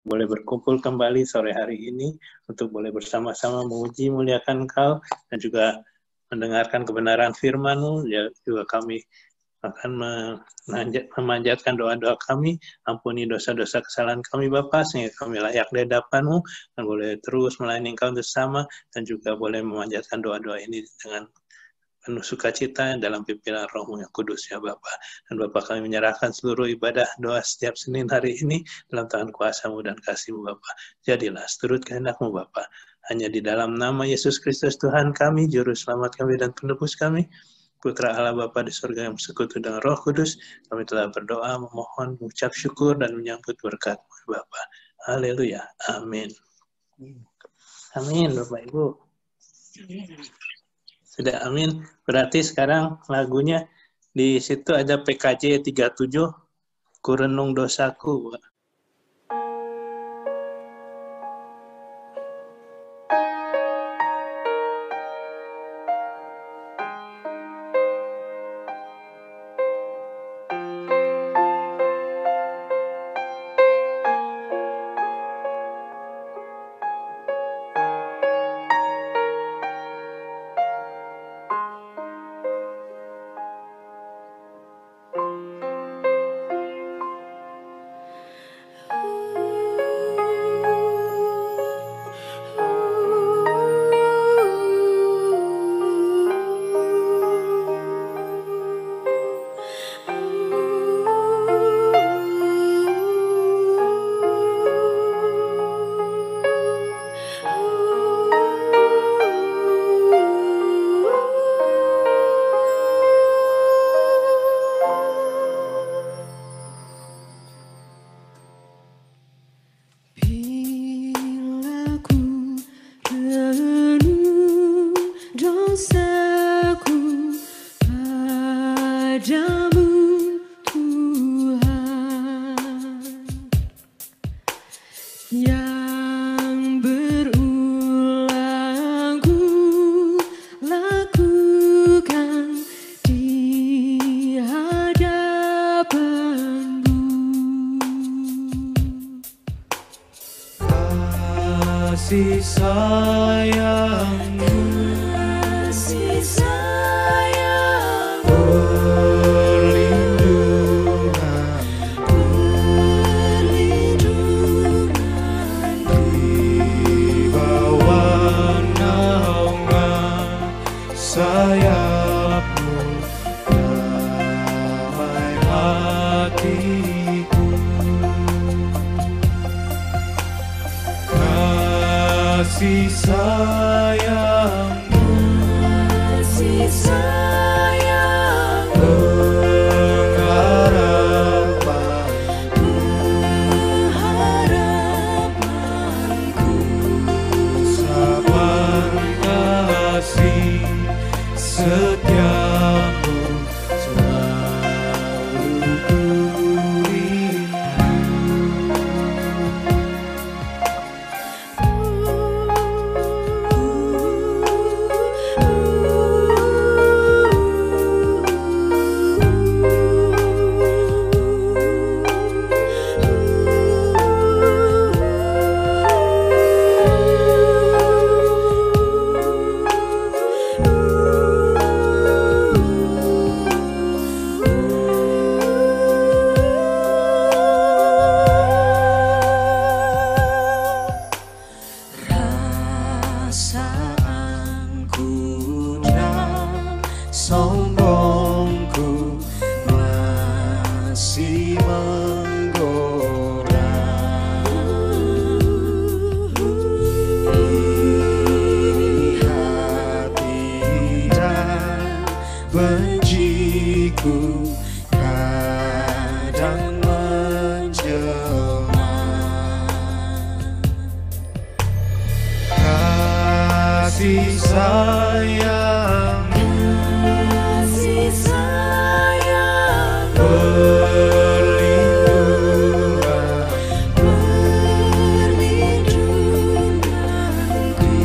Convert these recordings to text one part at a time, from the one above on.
boleh berkumpul kembali sore hari ini untuk boleh bersama-sama memuji, muliakan Engkau, dan juga mendengarkan kebenaran firman-Mu. Ya, juga kami akan memanjatkan doa-doa kami, ampuni dosa-dosa kesalahan kami Bapa, sehingga kami layak di hadapan-Mu, dan boleh terus melayani Engkau bersama, dan juga boleh memanjatkan doa-doa ini dengan penuh sukacita dalam pimpinan Roh-Mu yang kudus ya Bapa. Dan Bapa kami menyerahkan seluruh ibadah doa setiap Senin hari ini dalam tangan kuasa-Mu dan kasih-Mu Bapa. Jadilah seturut kehendak-Mu Bapa. Hanya di dalam nama Yesus Kristus Tuhan kami, Juru Selamat kami dan Penebus kami, Putra Allah Bapa di surga yang bersekutu dengan Roh Kudus, kami telah berdoa, memohon, mengucap syukur, dan menyambut berkat-Mu Bapa. Haleluya. Amin. Amin Bapak Ibu. Sudah amin. Berarti sekarang lagunya di situ ada PKJ 37, Kurenung Dosaku. Kasih sayangmu, perlindungan di bawah naungan sayapmu, damai hatiku. Kasih sayangmu, pengharapanku, saban kasih setiamu selalu ku perasaanku dan sombongku masih menggoda. Iri hati dan benciku kadang menjelma. Kasih sayang, perlindungan di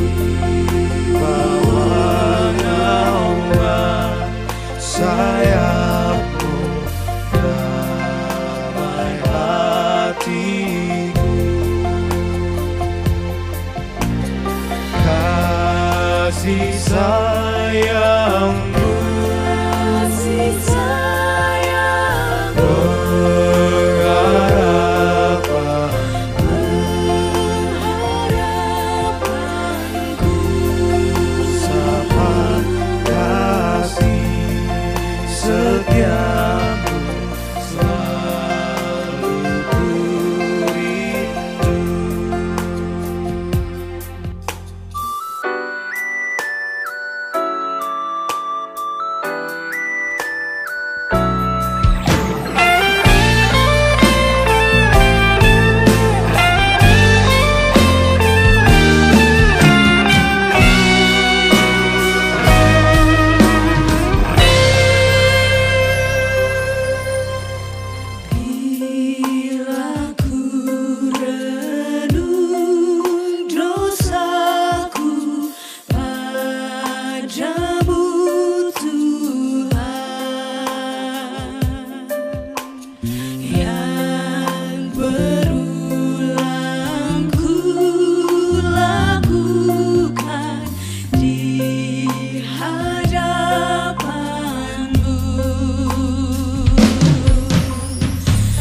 bawah naungan sayapmu, damai hatiku. sayangmu, kasih sayang, pengharapanku, sahabat kasih setiamu, selalu ku rindu. bila ku renung dosaku padamu Tuhan, yang berulang ku lakukan di hadapanmu.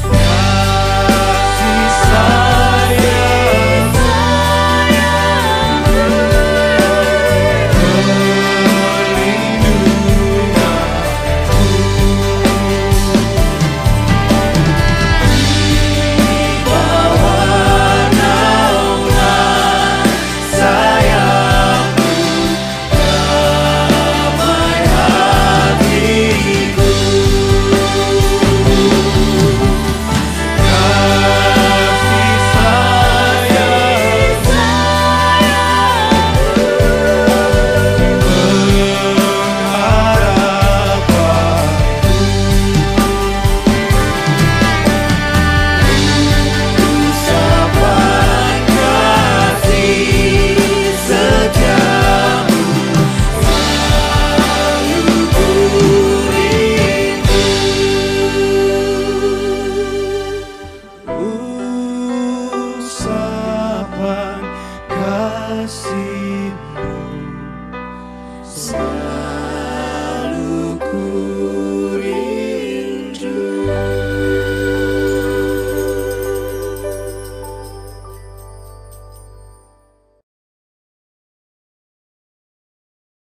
Kasih sayang, bawa naungan sayangmu, damai hatiku. Kasih sayang, ucapan kasih setiamu, selalu ku rindu. Ucapan kasihmu selalu ku rindu.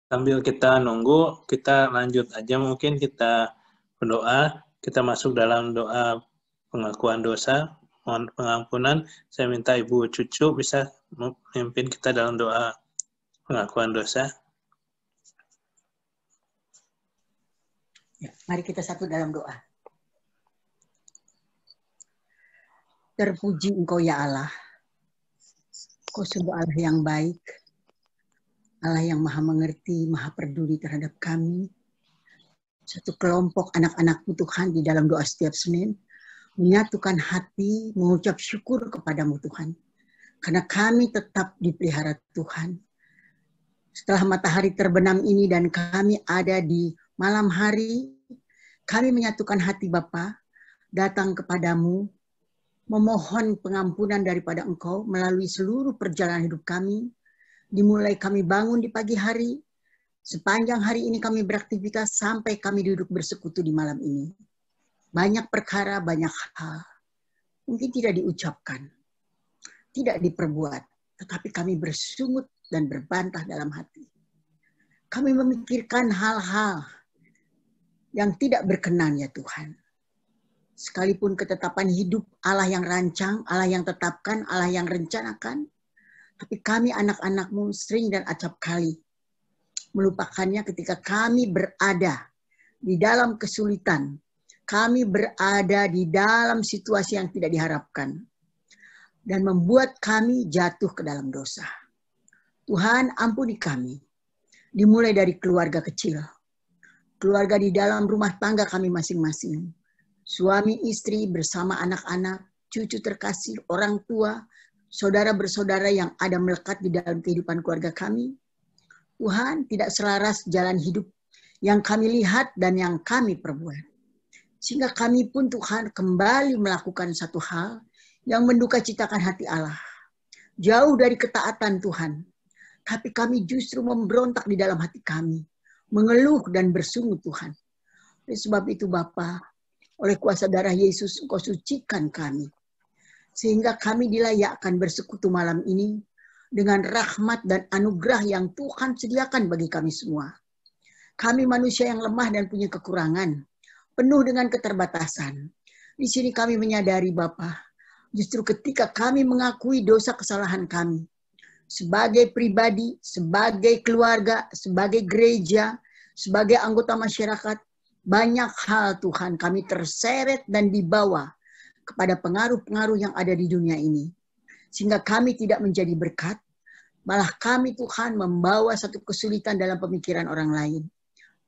Sambil kita nunggu, kita lanjut aja, mungkin kita berdoa. Kita masuk dalam doa pengakuan dosa, mohon pengampunan. Saya minta Ibu Cucu bisa memimpin kita dalam doa pengakuan dosa. Ya, mari kita satu dalam doa. Terpuji Engkau ya Allah. Kau sungguh Allah yang baik. Allah yang maha mengerti, maha peduli terhadap kami. Satu kelompok anak-anak-Mu Tuhan di dalam doa setiap Senin. Menyatukan hati, mengucap syukur kepadamu Tuhan. Karena kami tetap dipelihara Tuhan. Setelah matahari terbenam ini dan kami ada di malam hari, kami menyatukan hati Bapa, datang kepadamu, memohon pengampunan daripada Engkau melalui seluruh perjalanan hidup kami. Dimulai kami bangun di pagi hari, sepanjang hari ini kami beraktivitas sampai kami duduk bersekutu di malam ini. Banyak perkara, banyak hal. Mungkin tidak diucapkan, tidak diperbuat, tetapi kami bersungut dan berbantah dalam hati. Kami memikirkan hal-hal yang tidak berkenan ya Tuhan. Sekalipun ketetapan hidup Allah yang rancang, Allah yang tetapkan, Allah yang rencanakan, tapi kami anak-anak-Mu sering dan acap kali melupakannya ketika kami berada di dalam kesulitan. Kami berada di dalam situasi yang tidak diharapkan. Dan membuat kami jatuh ke dalam dosa. Tuhan ampuni kami. Dimulai dari keluarga kecil. Keluarga di dalam rumah tangga kami masing-masing. Suami istri bersama anak-anak, cucu terkasih, orang tua, saudara bersaudara yang ada melekat di dalam kehidupan keluarga kami. Tuhan, tidak selaras jalan hidup yang kami lihat dan yang kami perbuat. Sehingga kami pun Tuhan kembali melakukan satu hal yang menduka citakan hati Allah. Jauh dari ketaatan Tuhan. Tapi kami justru memberontak di dalam hati kami. Mengeluh dan bersungut Tuhan. Oleh sebab itu Bapa, oleh kuasa darah Yesus Engkau sucikan kami. Sehingga kami dilayakkan bersekutu malam ini dengan rahmat dan anugerah yang Tuhan sediakan bagi kami semua. Kami manusia yang lemah dan punya kekurangan, penuh dengan keterbatasan. Di sini kami menyadari Bapa, justru ketika kami mengakui dosa kesalahan kami, sebagai pribadi, sebagai keluarga, sebagai gereja, sebagai anggota masyarakat, banyak hal Tuhan kami terseret dan dibawa kepada pengaruh-pengaruh yang ada di dunia ini. Sehingga kami tidak menjadi berkat, malah kami Tuhan membawa satu kesulitan dalam pemikiran orang lain.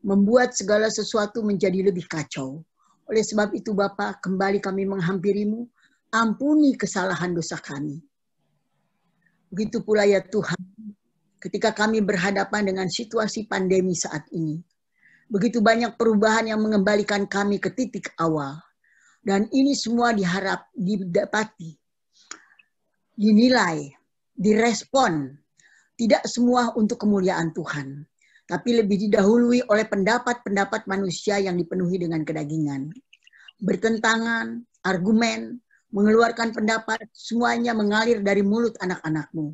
Membuat segala sesuatu menjadi lebih kacau. Oleh sebab itu Bapa, kembali kami menghampirimu, ampuni kesalahan dosa kami. Begitu pula ya Tuhan, ketika kami berhadapan dengan situasi pandemi saat ini. Begitu banyak perubahan yang mengembalikan kami ke titik awal. Dan ini semua diharap, didapati, dinilai, direspon. Tidak semua untuk kemuliaan Tuhan. Tapi lebih didahului oleh pendapat-pendapat manusia yang dipenuhi dengan kedagingan. Bertentangan, argumen, mengeluarkan pendapat, semuanya mengalir dari mulut anak-anak-Mu.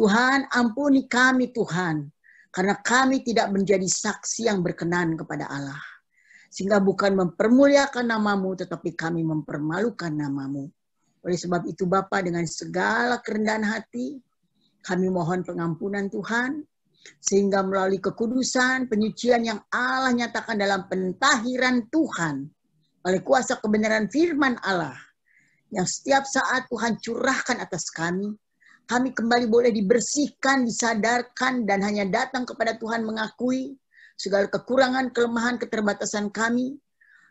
Tuhan, ampuni kami Tuhan, karena kami tidak menjadi saksi yang berkenan kepada Allah. Sehingga bukan mempermuliakan nama-Mu, tetapi kami mempermalukan nama-Mu. Oleh sebab itu Bapa, dengan segala kerendahan hati, kami mohon pengampunan Tuhan, sehingga melalui kekudusan, penyucian yang Allah nyatakan dalam pentahiran Tuhan, oleh kuasa kebenaran firman Allah, yang setiap saat Tuhan curahkan atas kami kembali boleh dibersihkan, disadarkan, dan hanya datang kepada Tuhan mengakui segala kekurangan, kelemahan, keterbatasan kami,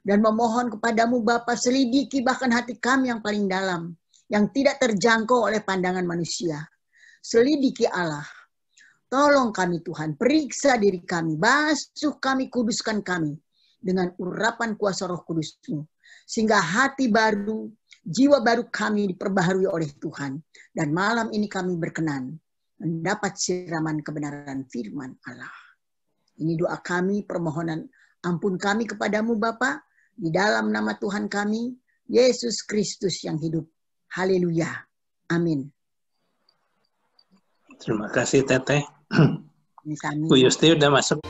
dan memohon kepadamu Bapa, selidiki bahkan hati kami yang paling dalam, yang tidak terjangkau oleh pandangan manusia. Selidiki Allah, tolong kami Tuhan, periksa diri kami, basuh kami, kuduskan kami, dengan urapan kuasa Roh Kudus-Mu, sehingga hati baru, jiwa baru kami diperbaharui oleh Tuhan. Dan malam ini kami berkenan mendapat siraman kebenaran firman Allah. Ini doa kami, permohonan ampun kami kepadamu Bapa, di dalam nama Tuhan kami, Yesus Kristus yang hidup. Haleluya. Amin. Terima kasih Teteh. Amin. Bu Yusti udah masuk.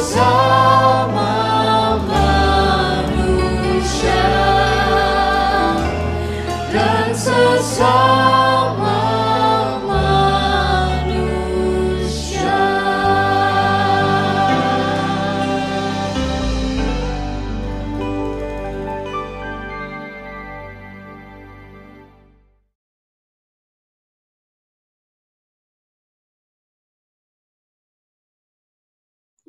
sesama manusia dan sesama manusia.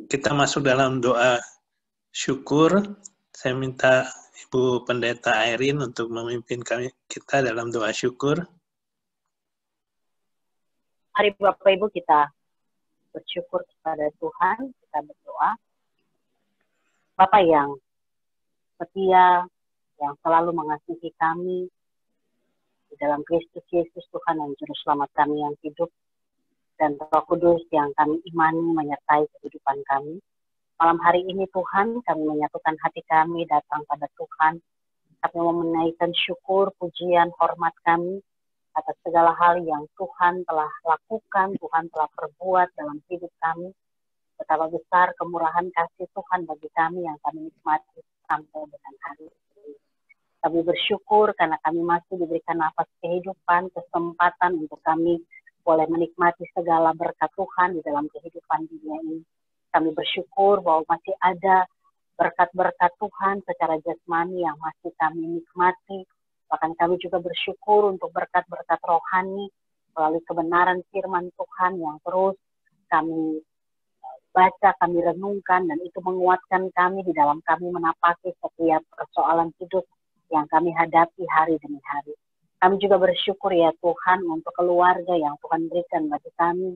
Kita masuk dalam doa syukur. Saya minta Ibu Pendeta Airin untuk memimpin kita dalam doa syukur. Mari Bapak Ibu kita bersyukur kepada Tuhan, kita berdoa. Bapa yang setia, yang selalu mengasihi kami, di dalam Kristus Yesus Tuhan yang Juru Selamat kami yang hidup, dan Roh Kudus yang kami imani menyertai kehidupan kami. Malam hari ini Tuhan, kami menyatukan hati kami datang pada Tuhan. Kami mau menaikkan syukur, pujian, hormat kami atas segala hal yang Tuhan telah lakukan, Tuhan telah perbuat dalam hidup kami. Betapa besar kemurahan kasih Tuhan bagi kami yang kami nikmati sampai dengan hari ini. Kami bersyukur karena kami masih diberikan nafas kehidupan, kesempatan untuk kami boleh menikmati segala berkat Tuhan di dalam kehidupan dunia ini. Kami bersyukur bahwa masih ada berkat-berkat Tuhan secara jasmani yang masih kami nikmati. Bahkan kami juga bersyukur untuk berkat-berkat rohani melalui kebenaran firman Tuhan yang terus kami baca, kami renungkan, dan itu menguatkan kami di dalam kami menapaki setiap persoalan hidup yang kami hadapi hari demi hari. Kami juga bersyukur ya Tuhan untuk keluarga yang Tuhan berikan bagi kami.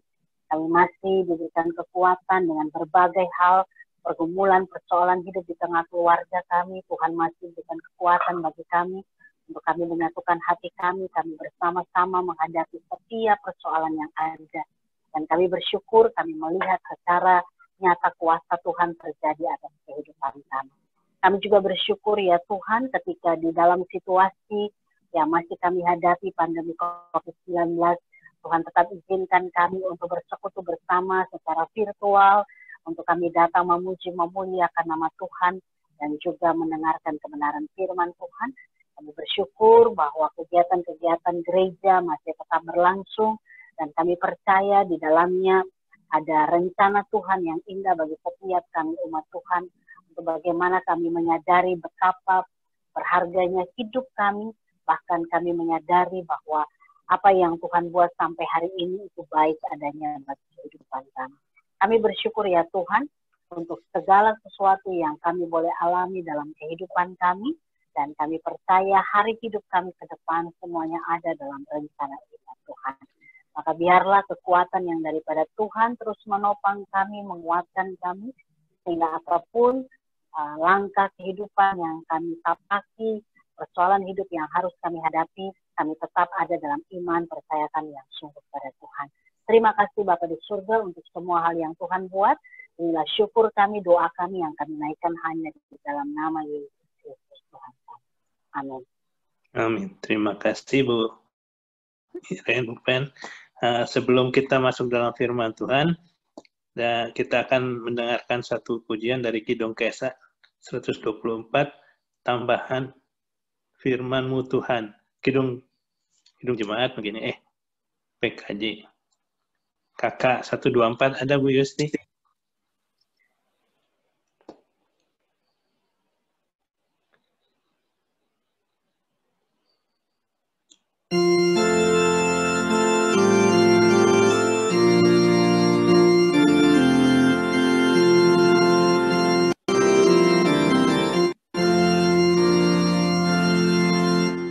Kami masih diberikan kekuatan dengan berbagai hal, pergumulan, persoalan hidup di tengah keluarga kami. Tuhan masih berikan kekuatan bagi kami untuk kami menyatukan hati kami bersama-sama menghadapi setiap persoalan yang ada. Dan kami bersyukur kami melihat secara nyata kuasa Tuhan terjadi atas kehidupan kami. Kami juga bersyukur ya Tuhan ketika di dalam situasi yang masih kami hadapi pandemi COVID-19, Tuhan tetap izinkan kami untuk bersekutu bersama secara virtual, untuk kami datang memuji, memuliakan nama Tuhan, dan juga mendengarkan kebenaran firman Tuhan. Kami bersyukur bahwa kegiatan-kegiatan gereja masih tetap berlangsung, dan kami percaya di dalamnya ada rencana Tuhan yang indah bagi setiap kami umat Tuhan, untuk bagaimana kami menyadari betapa berharganya hidup kami. Bahkan kami menyadari bahwa apa yang Tuhan buat sampai hari ini itu baik adanya bagi kehidupan kami. Kami bersyukur ya Tuhan untuk segala sesuatu yang kami boleh alami dalam kehidupan kami. Dan kami percaya hari hidup kami ke depan semuanya ada dalam rencana Tuhan. Maka biarlah kekuatan yang daripada Tuhan terus menopang kami, menguatkan kami. Sehingga apapun langkah kehidupan yang kami tapaki, persoalan hidup yang harus kami hadapi, kami tetap ada dalam iman, percaya kami yang sungguh pada Tuhan. Terima kasih Bapa di surga untuk semua hal yang Tuhan buat. Inilah syukur kami, doa kami yang kami naikkan hanya di dalam nama Yesus Kristus Tuhan kami. Amin. Amin. Terima kasih Bu Ren. Sebelum kita masuk dalam firman Tuhan, kita akan mendengarkan satu pujian dari Kidung Kesa 124, tambahan firman-Mu Tuhan. Kidung jemaat begini, PKJ. Kakak 124 ada Bu Yusti?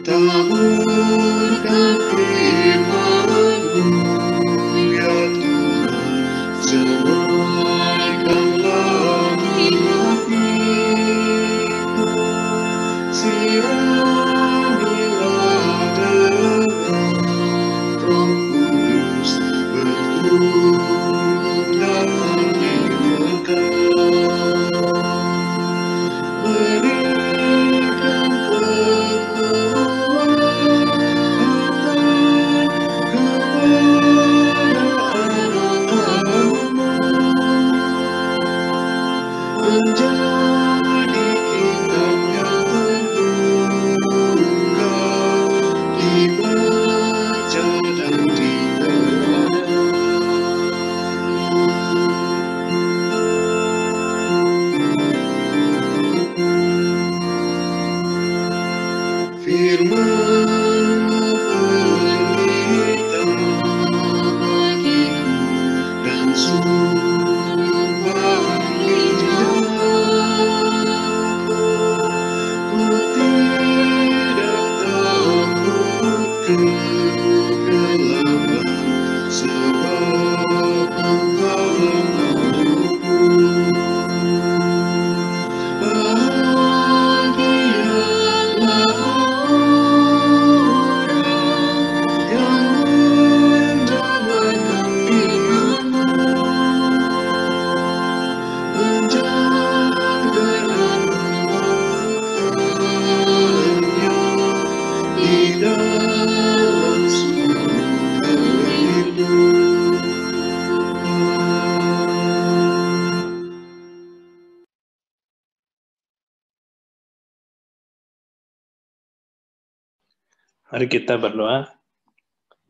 Taburkan firman-Mu ya Tuhan, semua menjadi kitab yang terbuka, dibaca dan diterangkan. Firman-Mu pelita bagiku dan sumpah hijauku. Ku tidak takut kegelapan, sebab Engkaulah Allahku. Bahagialah orang yang mendengarkan firman-Mu, menjaga dan melakukannya di dalam surga hidup. Mari kita berdoa.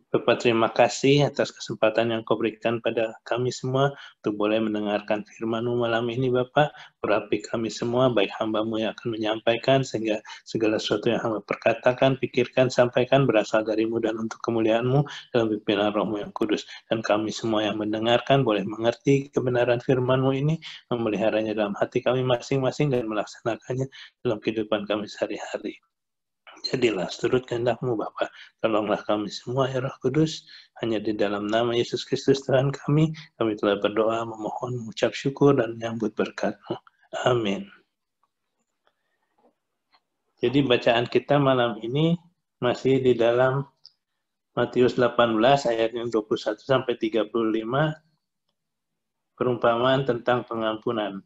Bapa, terima kasih atas kesempatan yang Kau berikan pada kami semua untuk boleh mendengarkan firman-Mu malam ini, Bapa. Urapi kami semua, baik hamba-Mu yang akan menyampaikan, sehingga segala sesuatu yang hamba perkatakan, pikirkan, sampaikan berasal dari-Mu dan untuk kemuliaan-Mu dalam pimpinan Roh-Mu yang kudus. Dan kami semua yang mendengarkan boleh mengerti kebenaran firman-Mu ini, memeliharanya dalam hati kami masing-masing dan melaksanakannya dalam kehidupan kami sehari-hari. Jadilah seturut kehendak-Mu, Bapa. Tolonglah kami semua, ya Roh Kudus. Hanya di dalam nama Yesus Kristus Tuhan kami telah berdoa, memohon, mengucap syukur, dan menyambut berkat-Mu. Amin. Jadi bacaan kita malam ini masih di dalam Matius 18 ayat yang 21 sampai 35, perumpamaan tentang pengampunan.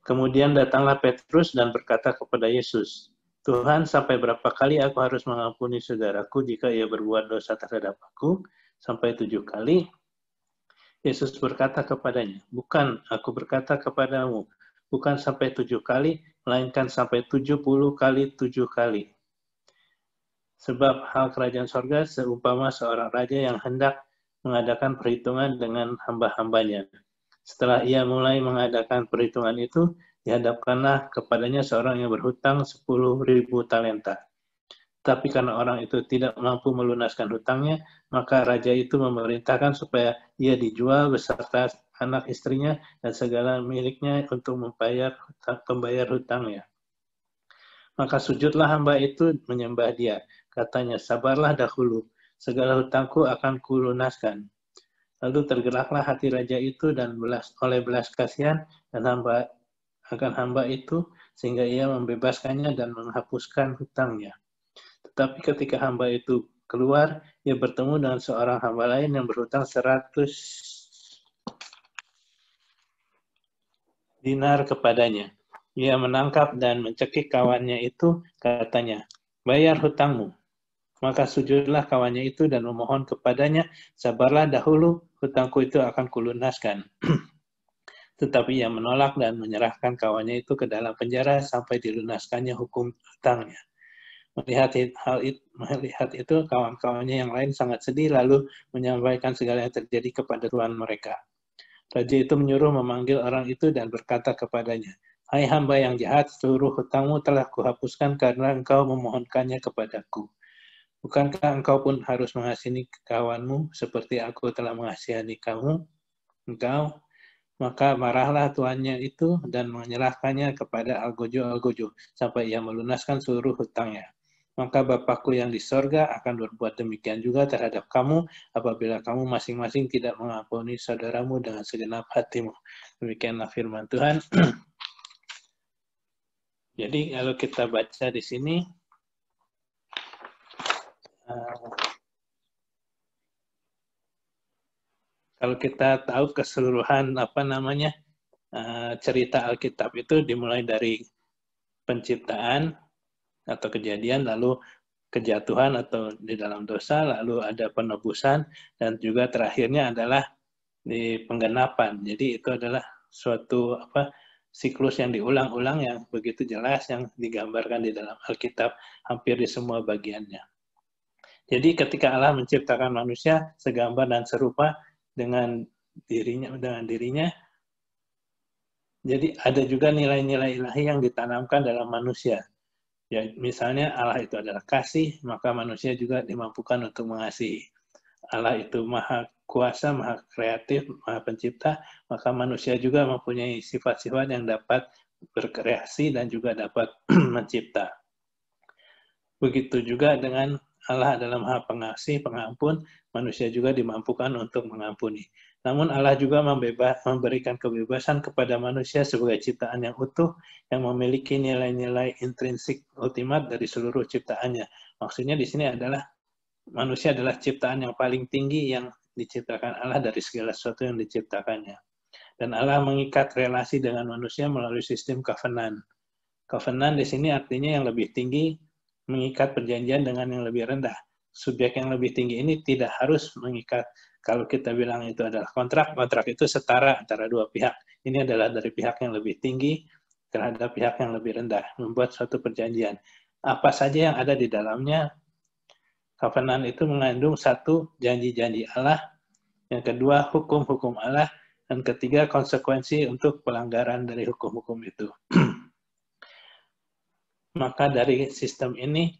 Kemudian datanglah Petrus dan berkata kepada Yesus, Tuhan, sampai berapa kali aku harus mengampuni saudaraku jika ia berbuat dosa terhadap aku? Sampai 7 kali? Yesus berkata kepadanya, bukan, aku berkata kepadamu, bukan sampai 7 kali, melainkan sampai 70 kali 7 kali. Sebab hal kerajaan sorga seumpama seorang raja yang hendak mengadakan perhitungan dengan hamba-hambanya. Setelah ia mulai mengadakan perhitungan itu, dihadapkanlah kepadanya seorang yang berhutang 10.000 talenta. Tapi karena orang itu tidak mampu melunaskan hutangnya, maka raja itu memerintahkan supaya ia dijual beserta anak istrinya dan segala miliknya untuk pembayar hutangnya. Maka sujudlah hamba itu menyembah dia. Katanya, sabarlah dahulu, segala hutangku akan kulunaskan. Lalu tergeraklah hati raja itu dan oleh belas kasihan dan hamba itu, sehingga ia membebaskannya dan menghapuskan hutangnya. Tetapi ketika hamba itu keluar, ia bertemu dengan seorang hamba lain yang berhutang 100 dinar kepadanya. Ia menangkap dan mencekik kawannya itu, katanya, bayar hutangmu. Maka sujudlah kawannya itu dan memohon kepadanya, sabarlah dahulu, hutangku itu akan kulunaskan. Tetapi ia menolak dan menyerahkan kawannya itu ke dalam penjara sampai dilunaskannya hukum hutangnya. Melihat itu, kawan-kawannya yang lain sangat sedih, lalu menyampaikan segala yang terjadi kepada tuan mereka. Raja itu menyuruh memanggil orang itu dan berkata kepadanya, hai hamba yang jahat, seluruh hutangmu telah kuhapuskan karena engkau memohonkannya kepadaku. Bukankah engkau pun harus mengasihi kawanmu seperti aku telah mengasihani engkau? Maka marahlah tuannya itu dan menyerahkannya kepada algojo-algojo sampai ia melunaskan seluruh hutangnya. Maka Bapakku yang di sorga akan berbuat demikian juga terhadap kamu apabila kamu masing-masing tidak mengampuni saudaramu dengan segenap hatimu. Demikianlah firman Tuhan. Jadi kalau kita baca di sini, kalau kita tahu keseluruhan cerita Alkitab itu dimulai dari penciptaan atau kejadian, lalu kejatuhan atau di dalam dosa, lalu ada penebusan, dan juga terakhirnya adalah di penggenapan. Jadi itu adalah suatu siklus yang diulang-ulang yang begitu jelas yang digambarkan di dalam Alkitab hampir di semua bagiannya. Jadi ketika Allah menciptakan manusia segambar dan serupa dengan dirinya, jadi ada juga nilai-nilai ilahi yang ditanamkan dalam manusia. Ya, misalnya Allah itu adalah kasih, maka manusia juga dimampukan untuk mengasihi. Allah itu maha kuasa, maha kreatif, maha pencipta, maka manusia juga mempunyai sifat-sifat yang dapat berkreasi dan juga dapat mencipta. Begitu juga dengan Allah adalah maha pengasih, pengampun, manusia juga dimampukan untuk mengampuni. Namun Allah juga memberikan kebebasan kepada manusia sebagai ciptaan yang utuh, yang memiliki nilai-nilai intrinsik ultimat dari seluruh ciptaannya. Maksudnya di sini adalah manusia adalah ciptaan yang paling tinggi yang diciptakan Allah dari segala sesuatu yang diciptakannya. Dan Allah mengikat relasi dengan manusia melalui sistem covenant. Covenant di sini artinya yang lebih tinggi mengikat perjanjian dengan yang lebih rendah. Subjek yang lebih tinggi ini tidak harus mengikat. Kalau kita bilang itu adalah kontrak itu setara antara dua pihak. Ini adalah dari pihak yang lebih tinggi terhadap pihak yang lebih rendah, membuat suatu perjanjian. Apa saja yang ada di dalamnya, covenant itu mengandung satu, janji-janji Allah, yang kedua, hukum-hukum Allah, dan ketiga, konsekuensi untuk pelanggaran dari hukum-hukum itu. Maka dari sistem ini,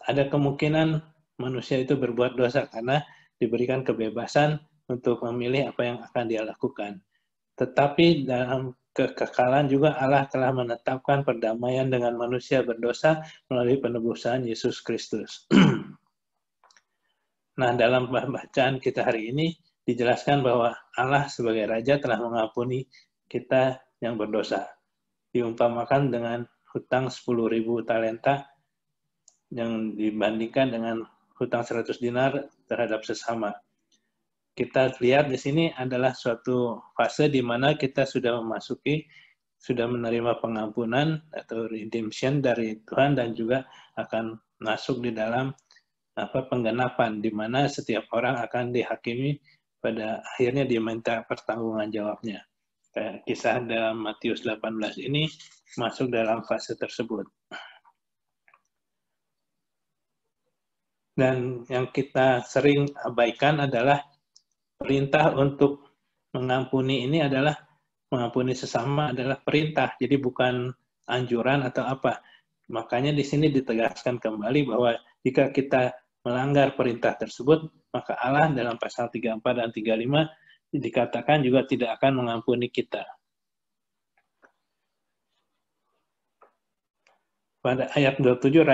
ada kemungkinan manusia itu berbuat dosa karena diberikan kebebasan untuk memilih apa yang akan dia lakukan. Tetapi dalam kekekalan juga Allah telah menetapkan perdamaian dengan manusia berdosa melalui penebusan Yesus Kristus. Nah, dalam bacaan kita hari ini dijelaskan bahwa Allah sebagai Raja telah mengampuni kita yang berdosa. Diumpamakan dengan hutang 10.000 talenta yang dibandingkan dengan hutang 100 dinar terhadap sesama. Kita lihat di sini adalah suatu fase di mana kita sudah menerima pengampunan atau redemption dari Tuhan dan juga akan masuk di dalam penggenapan di mana setiap orang akan dihakimi pada akhirnya diminta pertanggungjawaban jawabnya. Kisah dalam Matius 18 ini masuk dalam fase tersebut. Dan yang kita sering abaikan adalah perintah untuk mengampuni ini adalah mengampuni sesama adalah perintah, jadi bukan anjuran atau apa. Makanya di sini ditegaskan kembali bahwa jika kita melanggar perintah tersebut, maka Allah dalam pasal 34 dan 35 dikatakan juga tidak akan mengampuni kita. Pada ayat 27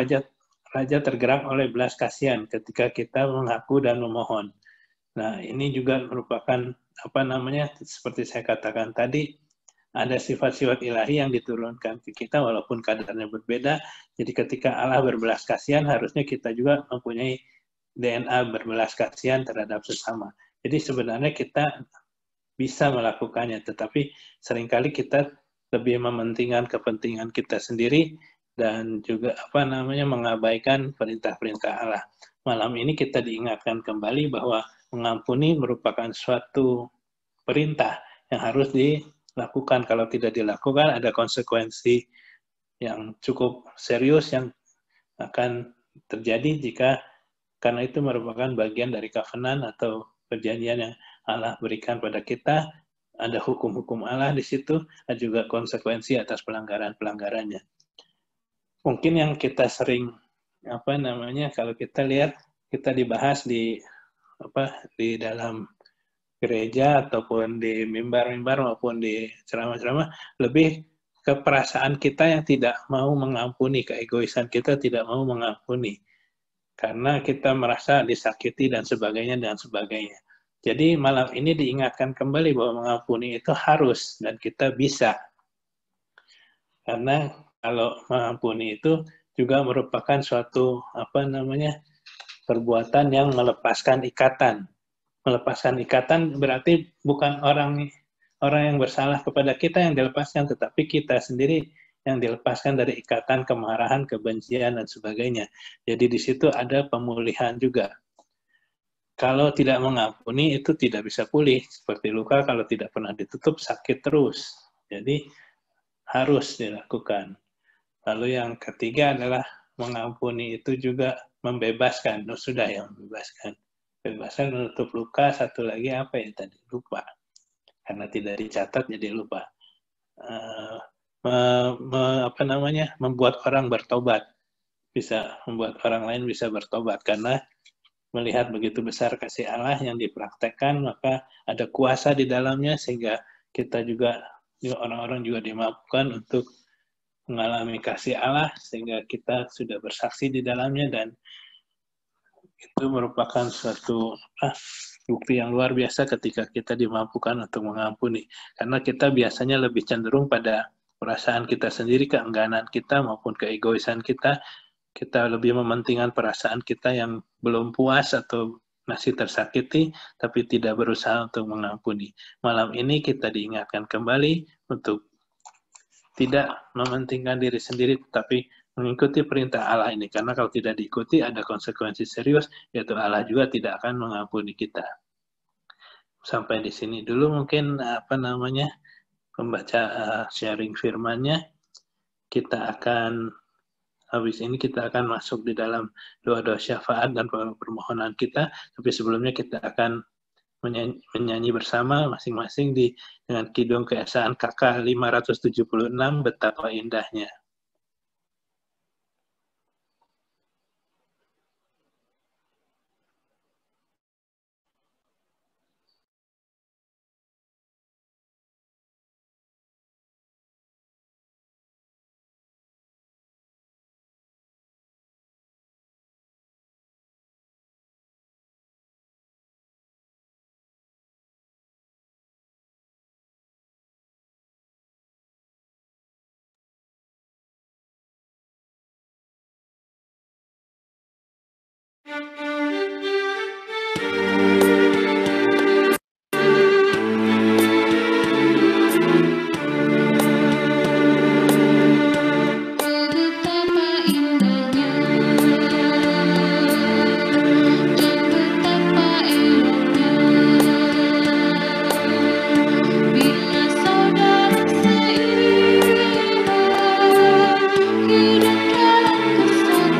Raja tergerak oleh belas kasihan ketika kita mengaku dan memohon. Nah, ini juga merupakan seperti saya katakan tadi, ada sifat-sifat ilahi yang diturunkan ke kita walaupun kadarnya berbeda. Jadi ketika Allah berbelas kasihan, harusnya kita juga mempunyai DNA berbelas kasihan terhadap sesama. Jadi sebenarnya kita bisa melakukannya, tetapi seringkali kita lebih mementingkan kepentingan kita sendiri dan juga mengabaikan perintah-perintah Allah. Malam ini kita diingatkan kembali bahwa mengampuni merupakan suatu perintah yang harus dilakukan. Kalau tidak dilakukan, ada konsekuensi yang cukup serius yang akan terjadi karena itu merupakan bagian dari covenant atau perjanjian yang Allah berikan pada kita. Ada hukum-hukum Allah di situ, ada juga konsekuensi atas pelanggaran-pelanggarannya. Mungkin yang kita sering kalau kita lihat, kita dibahas di dalam gereja ataupun di mimbar-mimbar maupun di ceramah-ceramah, lebih ke perasaan kita yang tidak mau mengampuni, keegoisan kita tidak mau mengampuni karena kita merasa disakiti dan sebagainya. Jadi malam ini diingatkan kembali bahwa mengampuni itu harus dan kita bisa. Karena kalau mengampuni itu juga merupakan suatu perbuatan yang melepaskan ikatan. Melepaskan ikatan berarti bukan orang yang bersalah kepada kita yang dilepaskan, tetapi kita sendiri yang dilepaskan dari ikatan kemarahan, kebencian, dan sebagainya. Jadi di situ ada pemulihan juga. Kalau tidak mengampuni itu tidak bisa pulih. Seperti luka kalau tidak pernah ditutup sakit terus. Jadi harus dilakukan. Lalu yang ketiga adalah mengampuni itu juga membebaskan. Oh, sudah ya, membebaskan. Bebaskan menutup luka. Satu lagi apa ya tadi? Lupa. Karena tidak dicatat jadi lupa. Membuat orang bertobat. Bisa membuat orang lain bisa bertobat. Karena melihat begitu besar kasih Allah yang dipraktekkan, maka ada kuasa di dalamnya sehingga kita juga, orang-orang juga dimampukan untuk mengalami kasih Allah sehingga kita sudah bersaksi di dalamnya, dan itu merupakan suatu bukti yang luar biasa ketika kita dimampukan untuk mengampuni. Karena kita biasanya lebih cenderung pada perasaan kita sendiri, keengganan kita maupun keegoisan kita. Kita lebih mementingkan perasaan kita yang belum puas atau masih tersakiti, tapi tidak berusaha untuk mengampuni. Malam ini kita diingatkan kembali untuk tidak mementingkan diri sendiri, tetapi mengikuti perintah Allah ini. Karena kalau tidak diikuti, ada konsekuensi serius, yaitu Allah juga tidak akan mengampuni kita. Sampai di sini dulu mungkin pembaca sharing firman-nya. Kita akan habis ini kita akan masuk di dalam doa-doa syafaat dan permohonan kita. Tapi sebelumnya kita akan menyanyi bersama masing-masing dengan Kidung Keesaan KK 576, Betapa Indahnya. Hidup dalam kesatuan.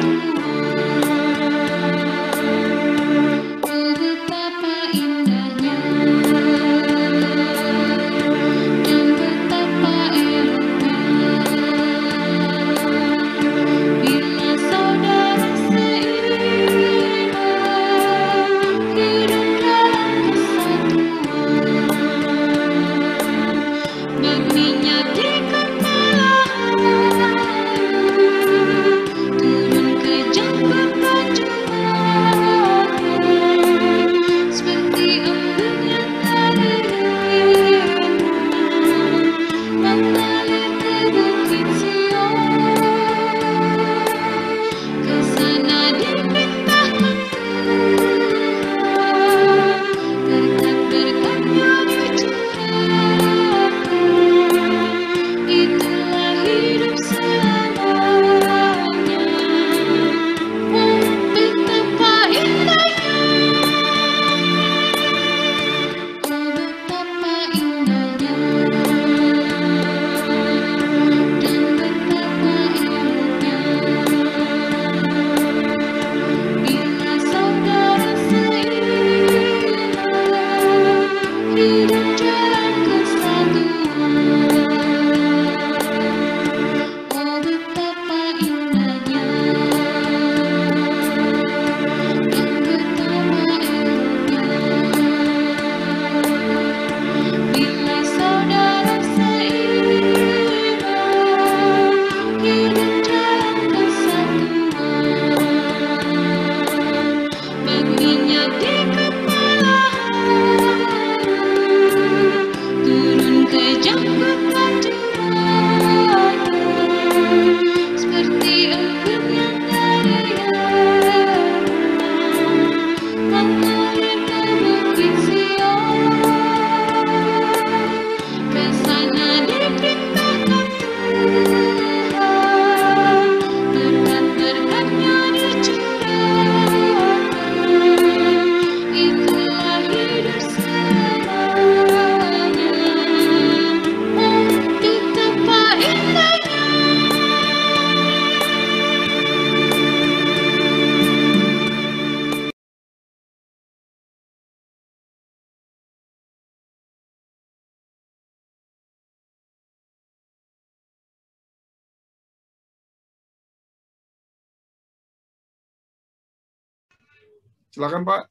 Silakan Pak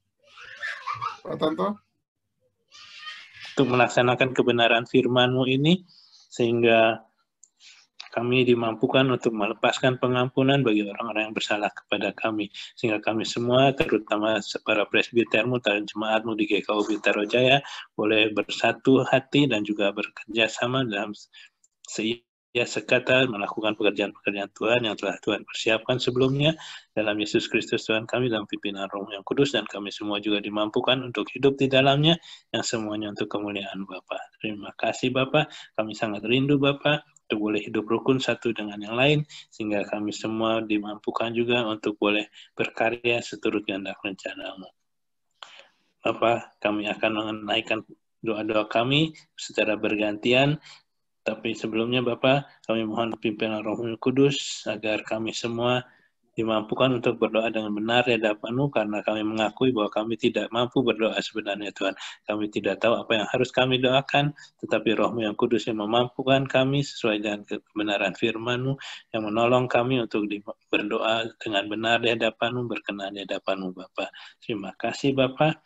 Tanto. Untuk melaksanakan kebenaran firman-Mu ini, sehingga kami dimampukan untuk melepaskan pengampunan bagi orang-orang yang bersalah kepada kami. Sehingga kami semua, terutama para presbitermu dan jemaatmu di GKU Bintaro Jaya, boleh bersatu hati dan juga bekerja sama dalam sekata melakukan pekerjaan-pekerjaan Tuhan yang telah Tuhan persiapkan sebelumnya dalam Yesus Kristus Tuhan kami, dalam pimpinan Roh yang Kudus, dan kami semua juga dimampukan untuk hidup di dalamnya, yang semuanya untuk kemuliaan Bapa. Terima kasih Bapa, kami sangat rindu Bapa untuk boleh hidup rukun satu dengan yang lain, sehingga kami semua dimampukan juga untuk boleh berkarya seturut kehendak rencana-Mu. Bapa, kami akan menaikkan doa-doa kami secara bergantian. Tapi sebelumnya Bapa, kami mohon pimpinan Roh Kudus agar kami semua dimampukan untuk berdoa dengan benar di hadapan-Mu, karena kami mengakui bahwa kami tidak mampu berdoa sebenarnya Tuhan. Kami tidak tahu apa yang harus kami doakan, tetapi Roh-Mu yang kudus yang memampukan kami sesuai dengan kebenaran firman-Mu, yang menolong kami untuk berdoa dengan benar di hadapan-Mu, berkenan di hadapan-Mu Bapa. Terima kasih Bapa.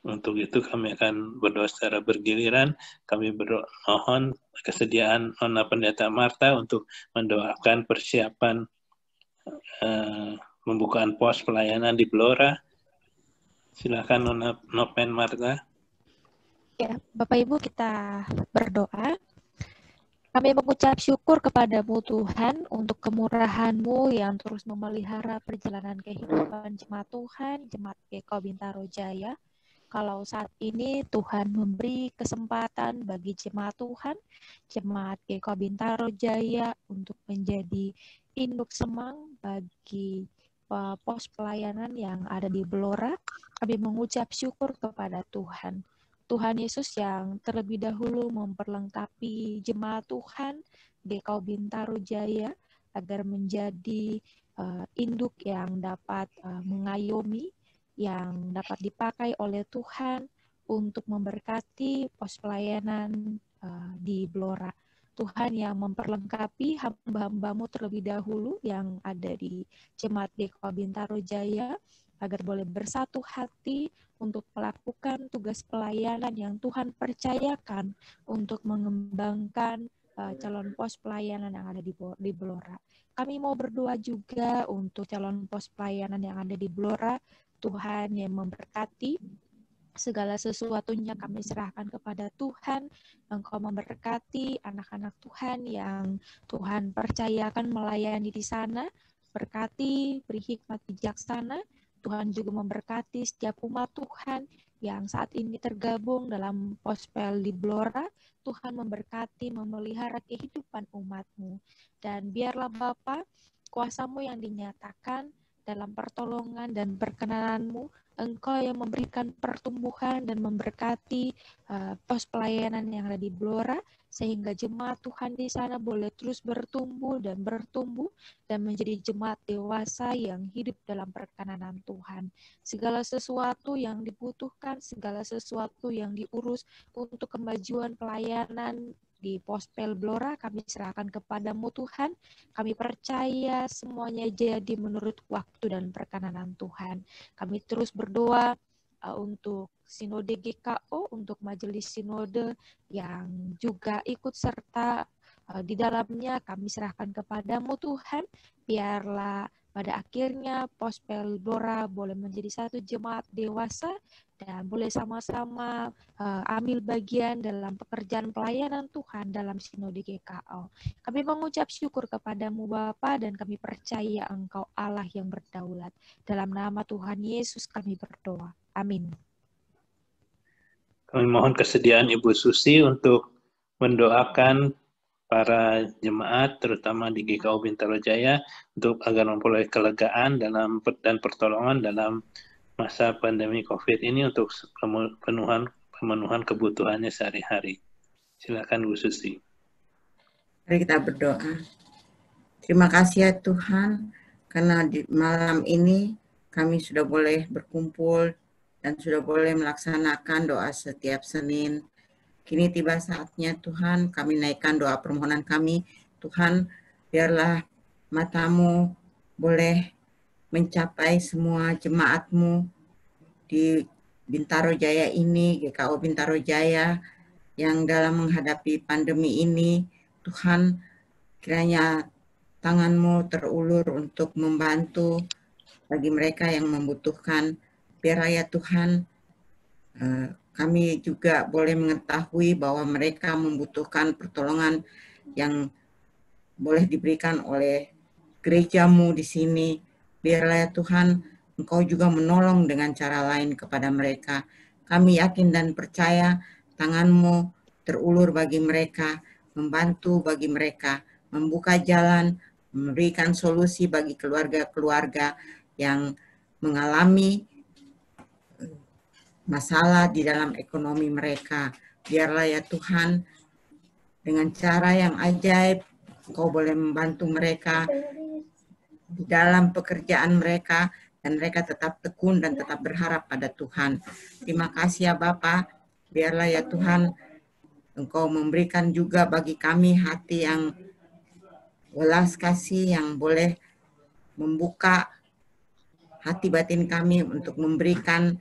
Untuk itu kami akan berdoa secara bergiliran. Kami mohon kesediaan Nona Pendeta Marta untuk mendoakan persiapan pembukaan pos pelayanan di Blora. Silakan Nona Nopen Marta. Ya, Bapak Ibu, kita berdoa. Kami mengucap syukur kepadamu Tuhan untuk kemurahan-Mu yang terus memelihara perjalanan kehidupan jemaat Tuhan, jemaat GKU Bintaro Jaya. Kalau saat ini Tuhan memberi kesempatan bagi jemaat Tuhan, jemaat GKU Bintaro Jaya untuk menjadi induk semang bagi pos pelayanan yang ada di Blora, kami mengucap syukur kepada Tuhan. Tuhan Yesus yang terlebih dahulu memperlengkapi jemaat Tuhan GKU Bintaro Jaya agar menjadi induk yang dapat mengayomi, yang dapat dipakai oleh Tuhan untuk memberkati pos pelayanan di Blora. Tuhan yang memperlengkapi hamba-hamba-Mu terlebih dahulu yang ada di jemaat GKU Bintaro Jaya agar boleh bersatu hati untuk melakukan tugas pelayanan yang Tuhan percayakan untuk mengembangkan calon pos pelayanan yang ada di Blora. Kami mau berdoa juga untuk calon pos pelayanan yang ada di Blora. Tuhan yang memberkati segala sesuatunya, kami serahkan kepada Tuhan. Engkau memberkati anak-anak Tuhan yang Tuhan percayakan melayani di sana. Berkati, beri hikmat bijaksana. Tuhan juga memberkati setiap umat Tuhan yang saat ini tergabung dalam pospel di Blora. Tuhan memberkati, memelihara kehidupan umat-Mu. Dan biarlah Bapa, kuasa-Mu yang dinyatakan dalam pertolongan dan perkenanan-Mu, Engkau yang memberikan pertumbuhan dan memberkati pos pelayanan yang ada di Blora, sehingga jemaat Tuhan di sana boleh terus bertumbuh dan menjadi jemaat dewasa yang hidup dalam perkenanan Tuhan. Segala sesuatu yang dibutuhkan, segala sesuatu yang diurus untuk kemajuan pelayanan di pospel Blora, kami serahkan kepadamu Tuhan. Kami percaya semuanya jadi menurut waktu dan perkenanan Tuhan. Kami terus berdoa untuk Sinode GKO, untuk Majelis Sinode yang juga ikut serta di dalamnya. Kami serahkan kepadamu Tuhan. Biarlah pada akhirnya pospel Blora boleh menjadi satu jemaat dewasa dan boleh sama-sama ambil bagian dalam pekerjaan pelayanan Tuhan dalam Sinode GKO. Kami mengucap syukur kepadamu Bapa, dan kami percaya Engkau Allah yang berdaulat. Dalam nama Tuhan Yesus kami berdoa. Amin. Kami mohon kesediaan Ibu Susi untuk mendoakan para jemaat, terutama di GKU Bintaro Jaya, untuk agar memperoleh kelegaan dan pertolongan dalam masa pandemi COVID ini untuk pemenuhan kebutuhannya sehari-hari. Silakan Bu Susi. Mari kita berdoa. Terima kasih ya Tuhan, karena di malam ini kami sudah boleh berkumpul dan sudah boleh melaksanakan doa setiap Senin. Kini tiba saatnya Tuhan, kami naikkan doa permohonan kami. Tuhan, biarlah mata-Mu boleh mencapai semua jemaat-Mu di Bintaro Jaya ini, GKO Bintaro Jaya, yang dalam menghadapi pandemi ini, Tuhan, kiranya tangan-Mu terulur untuk membantu bagi mereka yang membutuhkan. Biarlah ya Tuhan, kami juga boleh mengetahui bahwa mereka membutuhkan pertolongan yang boleh diberikan oleh gereja-Mu di sini. Biarlah ya Tuhan, Engkau juga menolong dengan cara lain kepada mereka. Kami yakin dan percaya tangan-Mu terulur bagi mereka, membantu bagi mereka, membuka jalan, memberikan solusi bagi keluarga-keluarga yang mengalami masalah di dalam ekonomi mereka. Biarlah ya Tuhan, dengan cara yang ajaib, Engkau boleh membantu mereka di dalam pekerjaan mereka, dan mereka tetap tekun dan tetap berharap pada Tuhan. Terima kasih ya Bapa. Biarlah ya Tuhan, Engkau memberikan juga bagi kami hati yang welas kasih, yang boleh membuka hati batin kami untuk memberikan,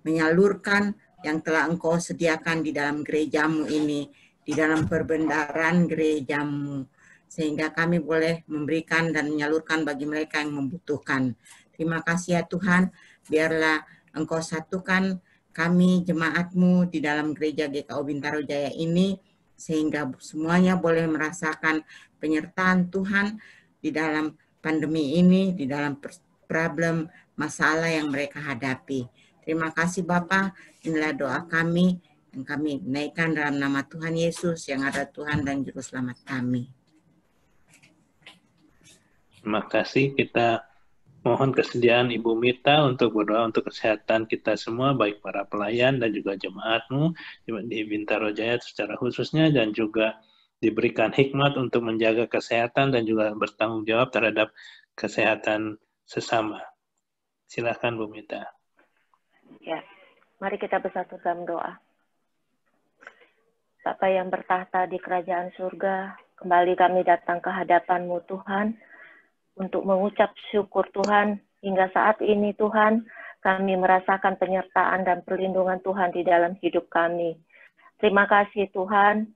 menyalurkan yang telah Engkau sediakan di dalam gereja-Mu ini, di dalam perbendaharaan gereja-Mu, sehingga kami boleh memberikan dan menyalurkan bagi mereka yang membutuhkan. Terima kasih ya Tuhan, biarlah Engkau satukan kami jemaat-Mu di dalam gereja GKO Bintaro Jaya ini, sehingga semuanya boleh merasakan penyertaan Tuhan di dalam pandemi ini, di dalam problem masalah yang mereka hadapi. Terima kasih Bapa, inilah doa kami yang kami naikkan dalam nama Tuhan Yesus yang adalah Tuhan dan Juru Selamat kami. Terima kasih. Kita mohon kesediaan Ibu Mita untuk berdoa untuk kesehatan kita semua, baik para pelayan dan juga jemaat-Mu di Bintaro Jaya secara khususnya, dan juga diberikan hikmat untuk menjaga kesehatan dan juga bertanggung jawab terhadap kesehatan sesama. Silakan Bu Mita. Ya, mari kita bersatu dalam doa. Bapa yang bertahta di kerajaan surga, kembali kami datang ke hadapan-Mu Tuhan, untuk mengucap syukur Tuhan, hingga saat ini Tuhan, kami merasakan penyertaan dan perlindungan Tuhan di dalam hidup kami. Terima kasih Tuhan,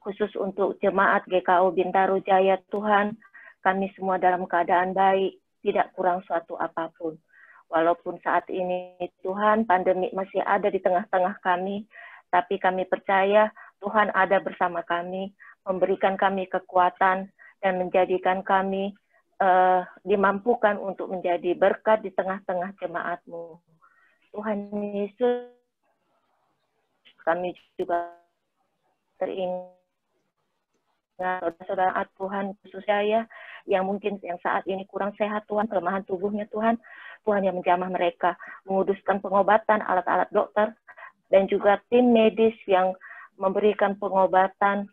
khusus untuk jemaat GKO Bintaro Jaya Tuhan, kami semua dalam keadaan baik, tidak kurang suatu apapun. Walaupun saat ini Tuhan, pandemi masih ada di tengah-tengah kami, tapi kami percaya Tuhan ada bersama kami, memberikan kami kekuatan dan menjadikan kami dimampukan untuk menjadi berkat di tengah-tengah jemaat-Mu. Tuhan Yesus, kami juga teringat saudara-saudara Tuhan khusus saya yang mungkin yang saat ini kurang sehat Tuhan, kelemahan tubuhnya Tuhan, Tuhan yang menjamah mereka, menguduskan pengobatan, alat-alat dokter, dan juga tim medis yang memberikan pengobatan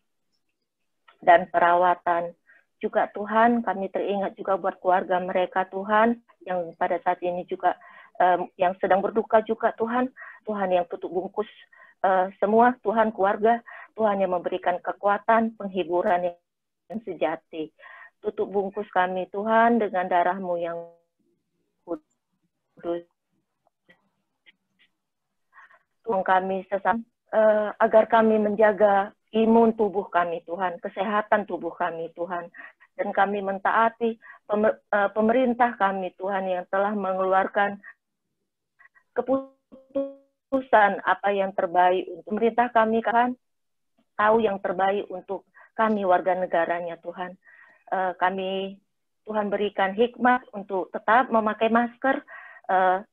dan perawatan. Juga Tuhan, kami teringat juga buat keluarga mereka Tuhan, yang pada saat ini juga yang sedang berduka juga Tuhan, Tuhan yang tutup bungkus semua Tuhan keluarga, Tuhan yang memberikan kekuatan, penghiburan yang sejati. Tutup bungkus kami Tuhan dengan darah-Mu yang kudus. Tuhan kami sesama, agar kami menjaga imun tubuh kami Tuhan, kesehatan tubuh kami Tuhan, dan kami mentaati pemerintah kami Tuhan yang telah mengeluarkan keputusan apa yang terbaik untuk pemerintah kami kan tahu yang terbaik untuk kami warga negaranya Tuhan. Kami Tuhan berikan hikmat untuk tetap memakai masker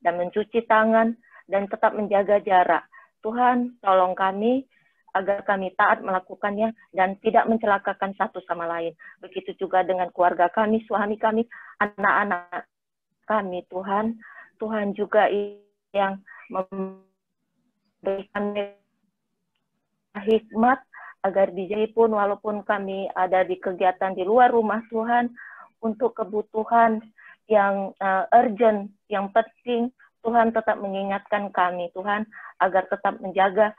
dan mencuci tangan dan tetap menjaga jarak. Tuhan tolong kami agar kami taat melakukannya dan tidak mencelakakan satu sama lain. Begitu juga dengan keluarga kami, suami kami, anak-anak kami, Tuhan. Tuhan juga yang memberikan hikmat agar dijadi pun walaupun kami ada di kegiatan di luar rumah Tuhan, untuk kebutuhan yang urgent, yang penting, Tuhan tetap mengingatkan kami, Tuhan, agar tetap menjaga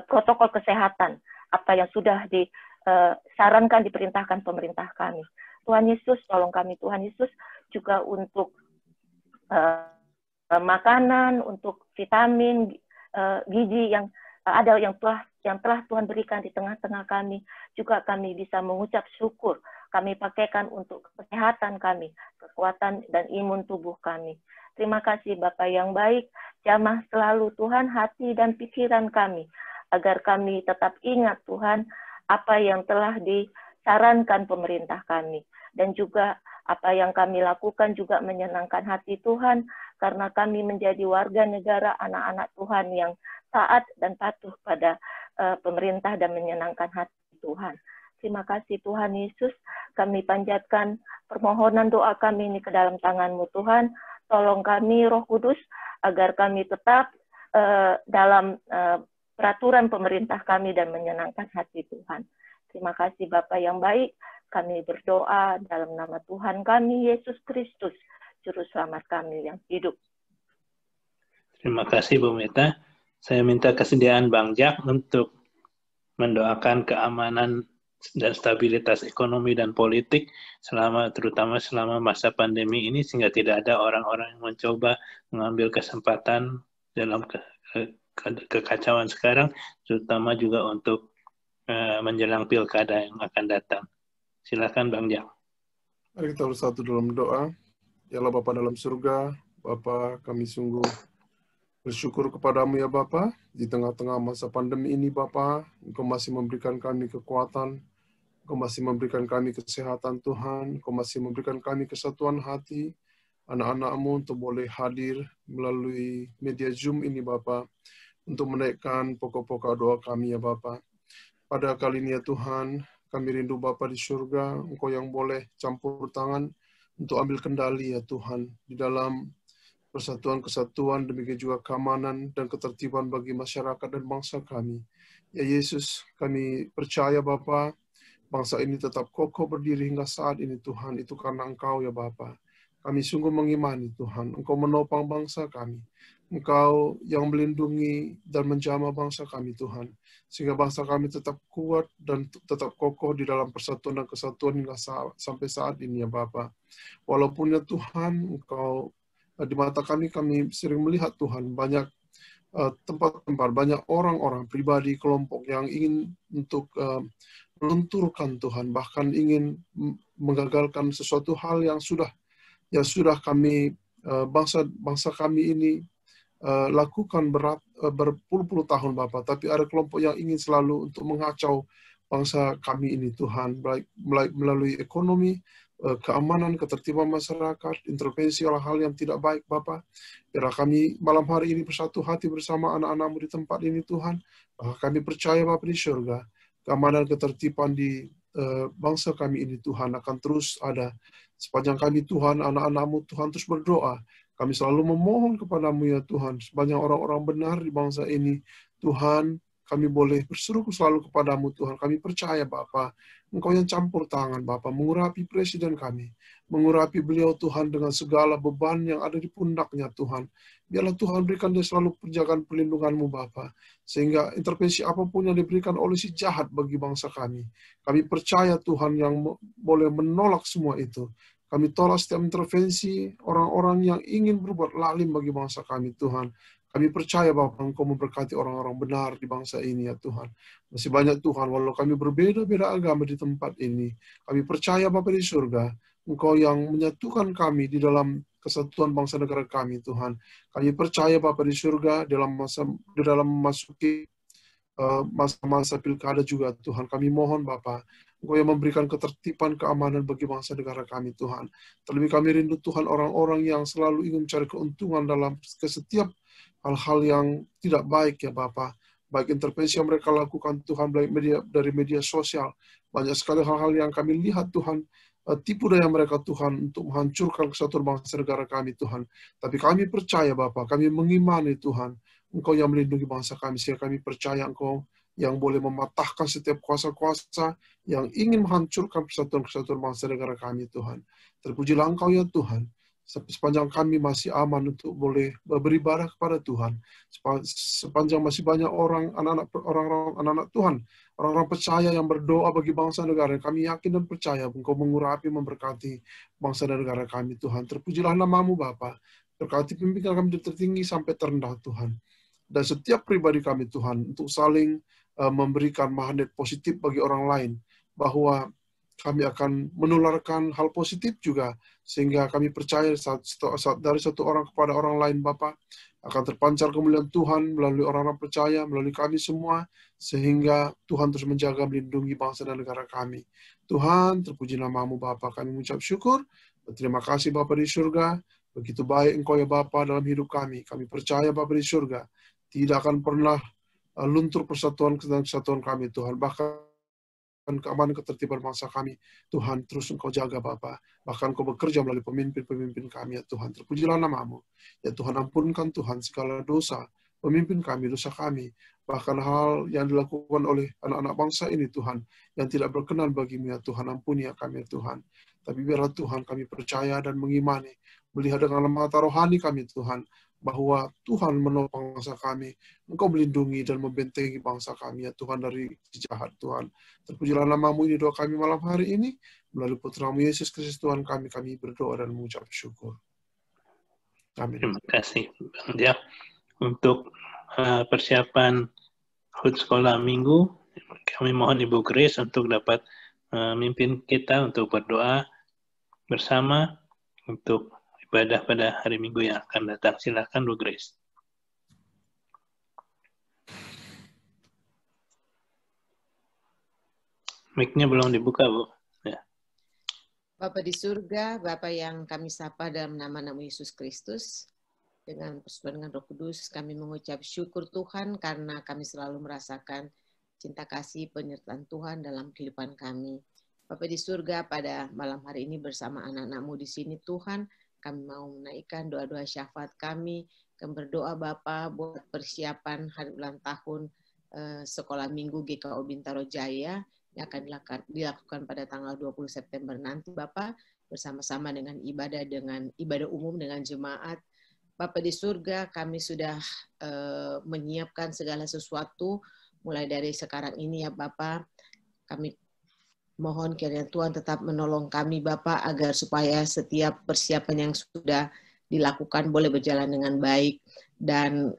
protokol kesehatan, apa yang sudah disarankan, diperintahkan pemerintah kami. Tuhan Yesus, tolong kami Tuhan Yesus juga untuk makanan, untuk vitamin, gizi yang ada yang telah Tuhan berikan di tengah-tengah kami. Juga kami bisa mengucap syukur. Kami pakaikan untuk kesehatan kami, kekuatan dan imun tubuh kami. Terima kasih Bapa yang baik, jamah selalu Tuhan hati dan pikiran kami, agar kami tetap ingat Tuhan apa yang telah disarankan pemerintah kami. Dan juga apa yang kami lakukan juga menyenangkan hati Tuhan, karena kami menjadi warga negara anak-anak Tuhan yang taat dan patuh pada pemerintah dan menyenangkan hati Tuhan. Terima kasih Tuhan Yesus, kami panjatkan permohonan doa kami ini ke dalam tangan-Mu Tuhan. Tolong kami Roh Kudus, agar kami tetap dalam peraturan pemerintah kami dan menyenangkan hati Tuhan. Terima kasih Bapa yang baik, kami berdoa dalam nama Tuhan kami, Yesus Kristus, Juru Selamat kami yang hidup. Terima kasih Bu Meta. Saya minta kesediaan Bang Jak untuk mendoakan keamanan dan stabilitas ekonomi dan politik terutama selama masa pandemi ini, sehingga tidak ada orang-orang yang mencoba mengambil kesempatan dalam kekacauan sekarang, terutama juga untuk menjelang pilkada yang akan datang. Silakan Bang Jak. Mari kita bersatu dalam doa. Ya Allah Bapa dalam surga, Bapa kami sungguh bersyukur kepadamu ya Bapa, di tengah-tengah masa pandemi ini Bapa, Engkau masih memberikan kami kekuatan, Engkau masih memberikan kami kesehatan Tuhan, Engkau masih memberikan kami kesatuan hati, anak-anak-Mu untuk boleh hadir melalui media Zoom ini Bapa, untuk menaikkan pokok-pokok doa kami ya Bapa. Pada kali ini ya Tuhan, kami rindu Bapa di surga, Engkau yang boleh campur tangan untuk ambil kendali ya Tuhan, di dalam persatuan-kesatuan, demikian juga keamanan dan ketertiban bagi masyarakat dan bangsa kami. Ya Yesus, kami percaya Bapa, bangsa ini tetap kokoh berdiri hingga saat ini Tuhan, itu karena Engkau ya Bapa. Kami sungguh mengimani Tuhan, Engkau menopang bangsa kami. Engkau yang melindungi dan menjamah bangsa kami Tuhan, sehingga bangsa kami tetap kuat dan tetap kokoh di dalam persatuan dan kesatuan hingga sampai saat ini ya Bapa. Walaupun ya Tuhan, Engkau di mata kami sering melihat Tuhan banyak tempat-tempat, banyak orang-orang pribadi, kelompok yang ingin untuk melunturkan Tuhan, bahkan ingin menggagalkan sesuatu hal yang sudah kami bangsa kami ini lakukan berpuluh-puluh tahun Bapak, tapi ada kelompok yang ingin selalu untuk mengacau bangsa kami ini Tuhan, baik melalui ekonomi, keamanan, ketertiban masyarakat, intervensi hal-hal yang tidak baik Bapak. Biarlah kami malam hari ini bersatu hati bersama anak-anak-Mu di tempat ini Tuhan, bahwa kami percaya Bapak di surga, keamanan ketertiban di bangsa kami ini Tuhan akan terus ada. Sepanjang kami Tuhan, anak-anak-Mu Tuhan terus berdoa, kami selalu memohon kepadamu ya Tuhan, sebanyak orang-orang benar di bangsa ini, Tuhan, kami boleh berseru selalu kepadamu Tuhan. Kami percaya Bapa, Engkau yang campur tangan Bapa, mengurapi presiden kami, mengurapi beliau Tuhan dengan segala beban yang ada di pundaknya Tuhan. Biarlah Tuhan berikan dia selalu penjagaan perlindungan-Mu Bapa, sehingga intervensi apapun yang diberikan oleh si jahat bagi bangsa kami, kami percaya Tuhan yang boleh menolak semua itu. Kami tolak setiap intervensi orang-orang yang ingin berbuat lalim bagi bangsa kami, Tuhan. Kami percaya Bapa, Engkau memberkati orang-orang benar di bangsa ini, ya Tuhan. Masih banyak Tuhan, walau kami berbeda-beda agama di tempat ini. Kami percaya Bapa di surga, Engkau yang menyatukan kami di dalam kesatuan bangsa negara kami, Tuhan. Kami percaya Bapa di surga, di dalam memasuki masa-masa pilkada juga, Tuhan. Kami mohon Bapa, Engkau yang memberikan ketertiban, keamanan bagi bangsa negara kami, Tuhan. Terlebih kami rindu, Tuhan, orang-orang yang selalu ingin mencari keuntungan dalam setiap hal-hal yang tidak baik, ya Bapa. Baik intervensi yang mereka lakukan, Tuhan, baik dari media sosial. Banyak sekali hal-hal yang kami lihat, Tuhan, tipu daya mereka, Tuhan, untuk menghancurkan kesatuan bangsa negara kami, Tuhan. Tapi kami percaya, Bapa, kami mengimani, Tuhan, Engkau yang melindungi bangsa kami, sehingga kami percaya Engkau yang boleh mematahkan setiap kuasa-kuasa yang ingin menghancurkan persatuan-kesatuan bangsa negara kami, Tuhan. Terpujilah Engkau ya Tuhan, sepanjang kami masih aman untuk boleh beribadah kepada Tuhan, sepanjang masih banyak anak-anak Tuhan, orang-orang percaya yang berdoa bagi bangsa negara, kami yakin dan percaya Engkau mengurapi, memberkati bangsa dan negara kami, Tuhan. Terpujilah nama-Mu Bapa. Berkati pimpinan kami dari tertinggi sampai terendah Tuhan. Dan setiap pribadi kami Tuhan untuk saling memberikan magnet positif bagi orang lain. Bahwa kami akan menularkan hal positif juga. Sehingga kami percaya dari satu orang kepada orang lain Bapa akan terpancar kemuliaan Tuhan melalui orang-orang percaya, melalui kami semua. Sehingga Tuhan terus menjaga, melindungi bangsa dan negara kami. Tuhan, terpuji nama-Mu Bapa. Kami mengucap syukur. Terima kasih Bapa di surga. Begitu baik Engkau ya Bapa dalam hidup kami. Kami percaya Bapa di surga tidak akan pernah luntur persatuan dan kesatuan kami Tuhan. Bahkan keamanan ketertiban bangsa kami Tuhan terus Engkau jaga Bapa. Bahkan Engkau bekerja melalui pemimpin-pemimpin kami ya Tuhan. Terpujilah nama-Mu. Ya Tuhan, ampunkan Tuhan segala dosa pemimpin kami, dosa kami. Bahkan hal yang dilakukan oleh anak-anak bangsa ini Tuhan yang tidak berkenan bagi-Mu ya Tuhan. Ampuni ya kami ya Tuhan. Tapi biarlah Tuhan kami percaya dan mengimani, melihat dengan mata rohani kami Tuhan, bahwa Tuhan menopang bangsa kami, Engkau melindungi dan membentengi bangsa kami ya Tuhan dari jahat Tuhan. Terpujilah nama-Mu, ini doa kami malam hari ini, melalui Putra-Mu Yesus Kristus Tuhan kami berdoa dan mengucap syukur. Amin. Terima kasih Bang Jack. Untuk persiapan HUT sekolah minggu, kami mohon Ibu Grace untuk dapat memimpin kita untuk berdoa bersama untuk ibadah pada hari Minggu yang akan datang. Silakan Bu Grace. Mic-nya belum dibuka, Bu. Ya. Bapa di surga, Bapa yang kami sapa dalam nama-Nama Yesus Kristus, dengan persekutuan dengan Roh Kudus, kami mengucap syukur Tuhan karena kami selalu merasakan cinta kasih penyertaan Tuhan dalam kehidupan kami. Bapa di surga, pada malam hari ini bersama anak-anak-Mu di sini Tuhan, kami mau menaikkan doa-doa syafaat kami, kami berdoa Bapa buat persiapan hari ulang tahun sekolah minggu GKO Bintaro Jaya yang akan dilakukan pada tanggal 20 September nanti Bapa, bersama-sama dengan ibadah umum dengan jemaat. Bapa di surga, kami sudah menyiapkan segala sesuatu mulai dari sekarang ini ya Bapa. Kami mohon kiranya Tuhan tetap menolong kami Bapa agar supaya setiap persiapan yang sudah dilakukan boleh berjalan dengan baik, dan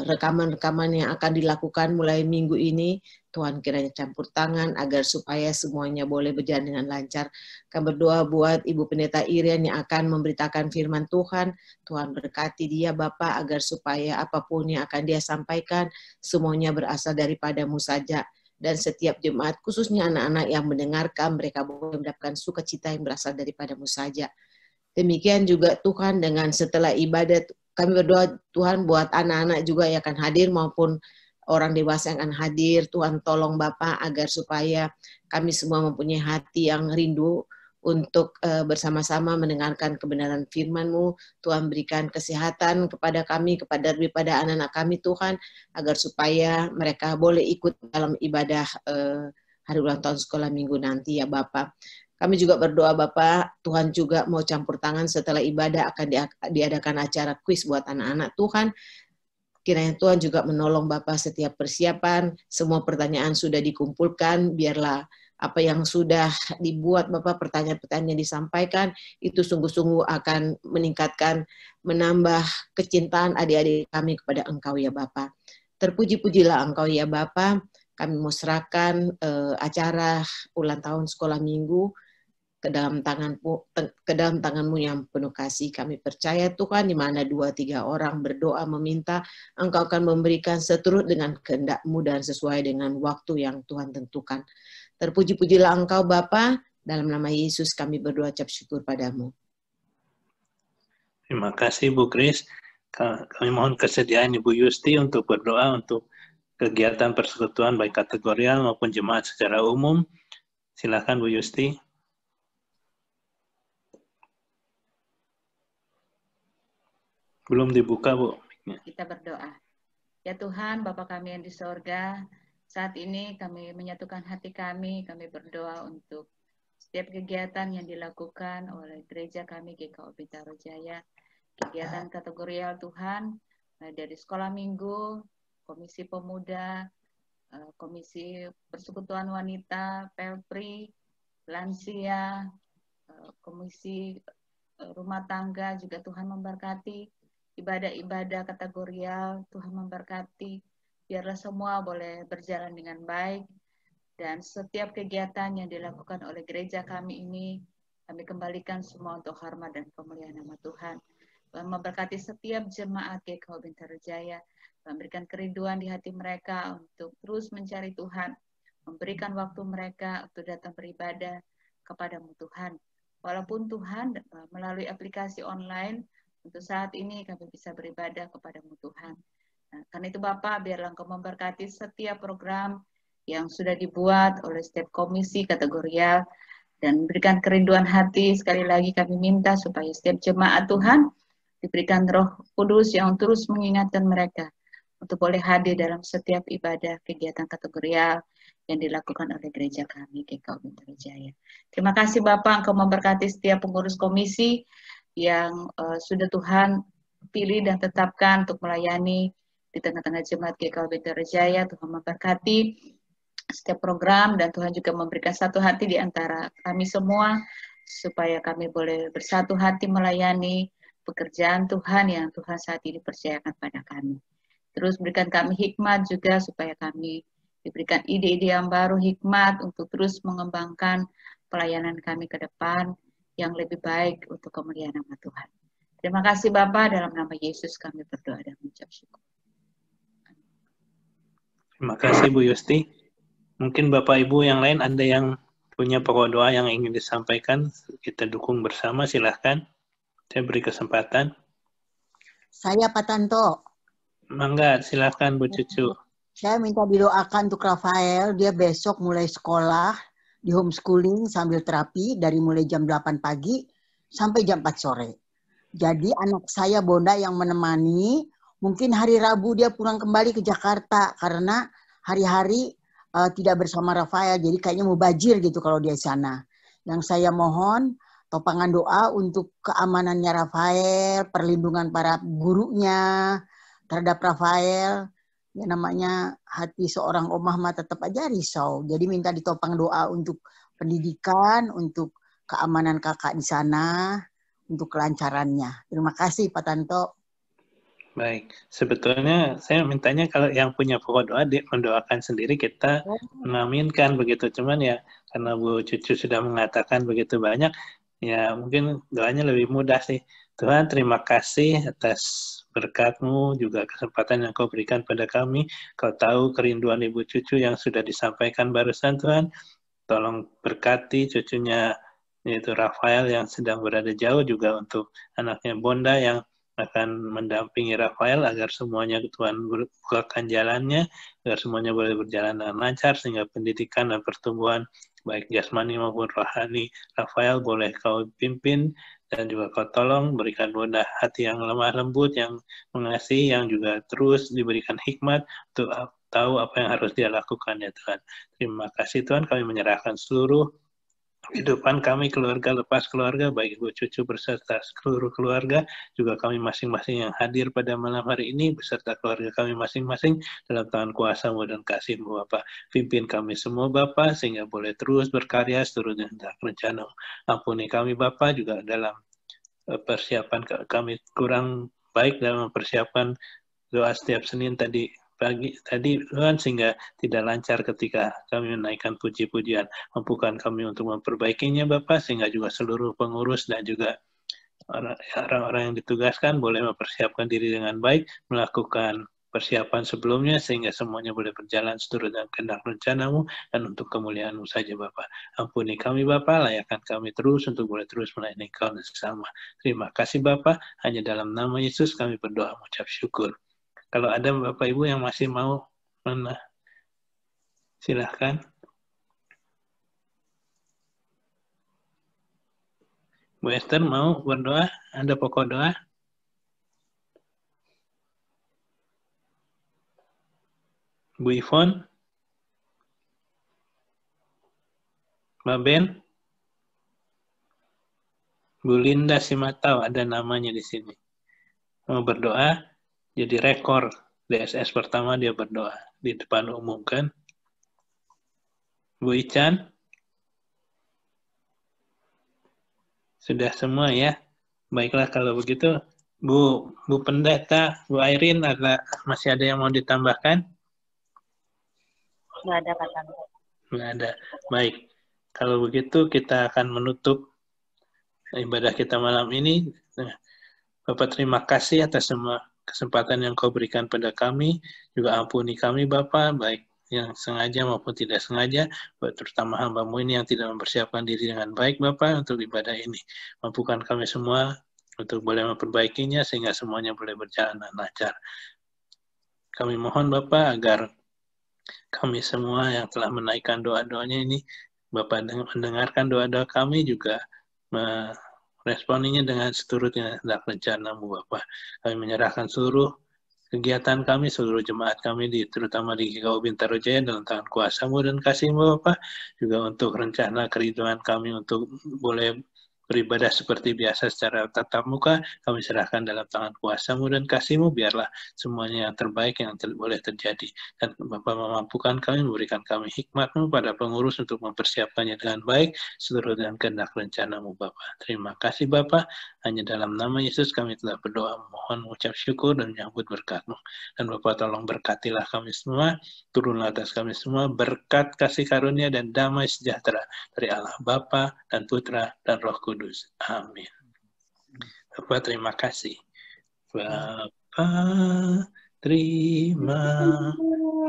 rekaman-rekaman yang akan dilakukan mulai minggu ini Tuhan kiranya campur tangan agar supaya semuanya boleh berjalan dengan lancar. Kami berdoa buat Ibu Pendeta Irian yang akan memberitakan firman Tuhan. Tuhan berkati dia Bapa agar supaya apapun yang akan dia sampaikan semuanya berasal daripada-Mu saja. Dan setiap jemaat, khususnya anak-anak yang mendengarkan, mereka boleh mendapatkan sukacita yang berasal daripada-Mu saja. Demikian juga Tuhan, dengan setelah ibadat, kami berdoa Tuhan buat anak-anak juga yang akan hadir maupun orang dewasa yang akan hadir. Tuhan tolong Bapa agar supaya kami semua mempunyai hati yang rindu untuk bersama-sama mendengarkan kebenaran firman-Mu. Tuhan berikan kesehatan kepada kami, daripada anak-anak kami Tuhan, agar supaya mereka boleh ikut dalam ibadah hari ulang tahun sekolah minggu nanti ya Bapak. Kami juga berdoa Bapak, Tuhan juga mau campur tangan setelah ibadah akan diadakan acara kuis buat anak-anak Tuhan. Kiranya Tuhan juga menolong Bapak setiap persiapan, semua pertanyaan sudah dikumpulkan, biarlah apa yang sudah dibuat Bapak, pertanyaan-pertanyaan yang disampaikan, itu sungguh-sungguh akan meningkatkan, menambah kecintaan adik-adik kami kepada Engkau ya Bapak. Terpuji-pujilah Engkau ya Bapak, kami mau serahkan acara ulang tahun sekolah minggu ke dalam tangan-Mu yang penuh kasih. Kami percaya Tuhan, di mana 2-3 orang berdoa meminta, Engkau akan memberikan seturut dengan kehendak-Mu dan sesuai dengan waktu yang Tuhan tentukan. Terpuji-pujilah Engkau Bapa, dalam nama Yesus kami berdoa ucap syukur pada-Mu. Terima kasih Bu Grace. Kami mohon kesediaan Ibu Yusti untuk berdoa untuk kegiatan persekutuan baik kategorial maupun jemaat secara umum. Silakan Bu Yusti. Belum dibuka, Bu. Kita berdoa. Ya Tuhan, Bapa kami yang di sorga, saat ini kami menyatukan hati kami berdoa untuk setiap kegiatan yang dilakukan oleh gereja kami GKO Bintaro Jaya, kegiatan kategorial Tuhan, dari sekolah minggu, komisi pemuda, komisi persekutuan wanita, pelpri, lansia, komisi rumah tangga juga Tuhan memberkati, ibadah-ibadah kategorial Tuhan memberkati, biarlah semua boleh berjalan dengan baik, dan setiap kegiatan yang dilakukan oleh gereja kami ini, kami kembalikan semua untuk hormat dan kemuliaan nama Tuhan. Tuhan memberkati setiap jemaat GKU Bintarajaya, memberikan kerinduan di hati mereka untuk terus mencari Tuhan, memberikan waktu mereka untuk datang beribadah kepadamu Tuhan. Walaupun Tuhan melalui aplikasi online, untuk saat ini kami bisa beribadah kepadamu Tuhan. Nah, karena itu Bapak, biarlah Engkau memberkati setiap program yang sudah dibuat oleh setiap komisi kategorial, dan berikan kerinduan hati. Sekali lagi kami minta supaya setiap jemaat Tuhan diberikan Roh Kudus yang terus mengingatkan mereka untuk boleh hadir dalam setiap ibadah kegiatan kategorial yang dilakukan oleh gereja kami GKU Bintarajaya. Terima kasih Bapak, Engkau memberkati setiap pengurus komisi yang sudah Tuhan pilih dan tetapkan untuk melayani di tengah-tengah jemaat GKU Bintarajaya. Tuhan memberkati setiap program, dan Tuhan juga memberikan satu hati di antara kami semua supaya kami boleh bersatu hati melayani pekerjaan Tuhan yang Tuhan saat ini percayakan pada kami. Terus berikan kami hikmat juga supaya kami diberikan ide-ide yang baru, hikmat untuk terus mengembangkan pelayanan kami ke depan yang lebih baik untuk kemuliaan nama Tuhan. Terima kasih Bapak, dalam nama Yesus kami berdoa dan mengucap syukur. Terima kasih Bu Yusti. Mungkin Bapak Ibu yang lain ada yang punya pokok doa yang ingin disampaikan, kita dukung bersama, silahkan. Saya beri kesempatan. Saya Pak Tanto. Mangga, silahkan Bu Cucu. Saya minta didoakan untuk Rafael, dia besok mulai sekolah di homeschooling sambil terapi dari mulai jam 8 pagi sampai jam 4 sore. Jadi anak saya Bonda yang menemani, mungkin hari Rabu dia pulang kembali ke Jakarta karena hari-hari tidak bersama Rafael, jadi kayaknya mau bajir gitu kalau dia di sana. Yang saya mohon topangan doa untuk keamanannya Rafael, perlindungan para gurunya terhadap Rafael. Ya namanya hati seorang omah mah tetap aja risau. Jadi minta ditopang doa untuk pendidikan, untuk keamanan kakak di sana, untuk kelancarannya. Terima kasih Pak Tanto. Baik, sebetulnya saya mintanya kalau yang punya pokok doa mendoakan sendiri, kita mengaminkan begitu. Cuman ya karena Bu Cucu sudah mengatakan begitu banyak, ya mungkin doanya lebih mudah sih. Tuhan, terima kasih atas berkat-Mu, juga kesempatan yang Kau berikan pada kami. Kau tahu kerinduan Ibu Cucu yang sudah disampaikan barusan, Tuhan. Tolong berkati cucunya, yaitu Rafael yang sedang berada jauh, juga untuk anaknya Bonda yang akan mendampingi Rafael agar semuanya Tuhan bukakan jalannya, agar semuanya boleh berjalan dengan lancar, sehingga pendidikan dan pertumbuhan baik jasmani maupun rohani Rafael boleh Kau pimpin, dan juga Kau tolong berikan Bonda hati yang lemah lembut, yang mengasihi, yang juga terus diberikan hikmat untuk tahu apa yang harus dia lakukan ya Tuhan. Terima kasih Tuhan, kami menyerahkan seluruh kehidupan kami, keluarga lepas keluarga, baik Ibu Cucu beserta seluruh keluarga, juga kami masing-masing yang hadir pada malam hari ini, beserta keluarga kami masing-masing, dalam tangan kuasa-Mu dan kasih-Mu Bapa. Pimpin kami semua Bapa, sehingga boleh terus berkarya seturut dengan rencana. Ampuni kami Bapa, juga dalam persiapan kami kurang baik dalam mempersiapkan doa setiap Senin tadi Tuhan, sehingga tidak lancar ketika kami menaikkan puji-pujian. Mampukan kami untuk memperbaikinya Bapak, sehingga juga seluruh pengurus dan juga orang-orang yang ditugaskan boleh mempersiapkan diri dengan baik, melakukan persiapan sebelumnya, sehingga semuanya boleh berjalan seturut dengan kehendak rencana-Mu dan untuk kemuliaan-Mu saja Bapak. Ampuni kami Bapak, layakkan kami terus untuk boleh terus melayani Kau bersama. Terima kasih Bapak, hanya dalam nama Yesus kami berdoa mengucap syukur. Kalau ada Bapak Ibu yang masih mau silahkan. Bu Esther mau berdoa? Ada pokok doa? Bu Ivon? Mbak Ben? Bu Linda Simatau, ada namanya di sini. Mau berdoa? Jadi rekor DSS pertama dia berdoa di depan umum kan. Bu Ican? Sudah semua ya? Baiklah kalau begitu, Bu Pendeta, Bu Airin, masih ada yang mau ditambahkan? Nggak ada Pak Santo. Nggak ada. Baik, kalau begitu kita akan menutup ibadah kita malam ini. Bapak terima kasih atas semua kesempatan yang Kau berikan pada kami. Juga ampuni kami Bapak, baik yang sengaja maupun tidak sengaja, terutama hamba-Mu ini yang tidak mempersiapkan diri dengan baik Bapak untuk ibadah ini. Mampukan kami semua untuk boleh memperbaikinya sehingga semuanya boleh berjalan dengan lancar. Kami mohon Bapak agar kami semua yang telah menaikkan doa-doanya ini, Bapak mendengarkan doa-doa kami juga meresponinya dengan seturutnya hendak rencana-Mu Bapak. Kami menyerahkan seluruh kegiatan kami, seluruh jemaat kami, terutama di GKU Bintaro Jaya dalam tangan kuasa-Mu dan kasih-Mu Bapak. Juga untuk rencana keriduan kami untuk boleh beribadah seperti biasa secara tatap muka, kami serahkan dalam tangan kuasa-Mu dan kasih-Mu, biarlah semuanya yang terbaik yang boleh terjadi. Dan Bapak memampukan kami, memberikan kami hikmat-Mu pada pengurus untuk mempersiapkannya dengan baik, seluruh dan kehendak rencana-Mu Bapak. Terima kasih Bapak, hanya dalam nama Yesus kami telah berdoa, mohon mengucap syukur dan menyambut berkat-Mu. Dan Bapak tolong berkatilah kami semua, turunlah atas kami semua, berkat kasih karunia dan damai sejahtera dari Allah Bapa dan Putra dan Roh Kudus. Amin. Bapak terima kasih. Bapak terima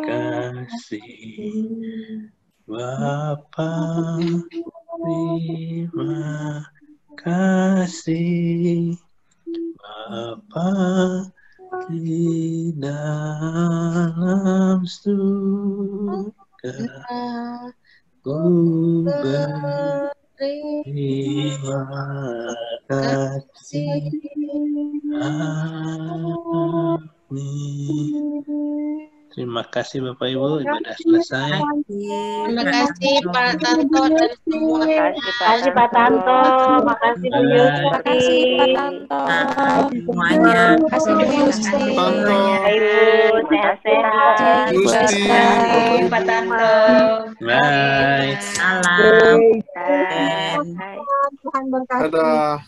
kasih. Bapak terima kasih. Bapak di dalam surga, ku berterima kasih. Amin. Terima kasih Bapak Ibu, ibadah selesai. Terima kasih Pak Tanto dan semua. Terima kasih Pak Tanto, makasih Bu Yusti. Terima kasih Pak Tanto. Semuanya. Terima kasih Bu Yusti. Ibu, sehat-sehat. Terima kasih Pak Tanto. Bye. Salam. Bye. Dadah.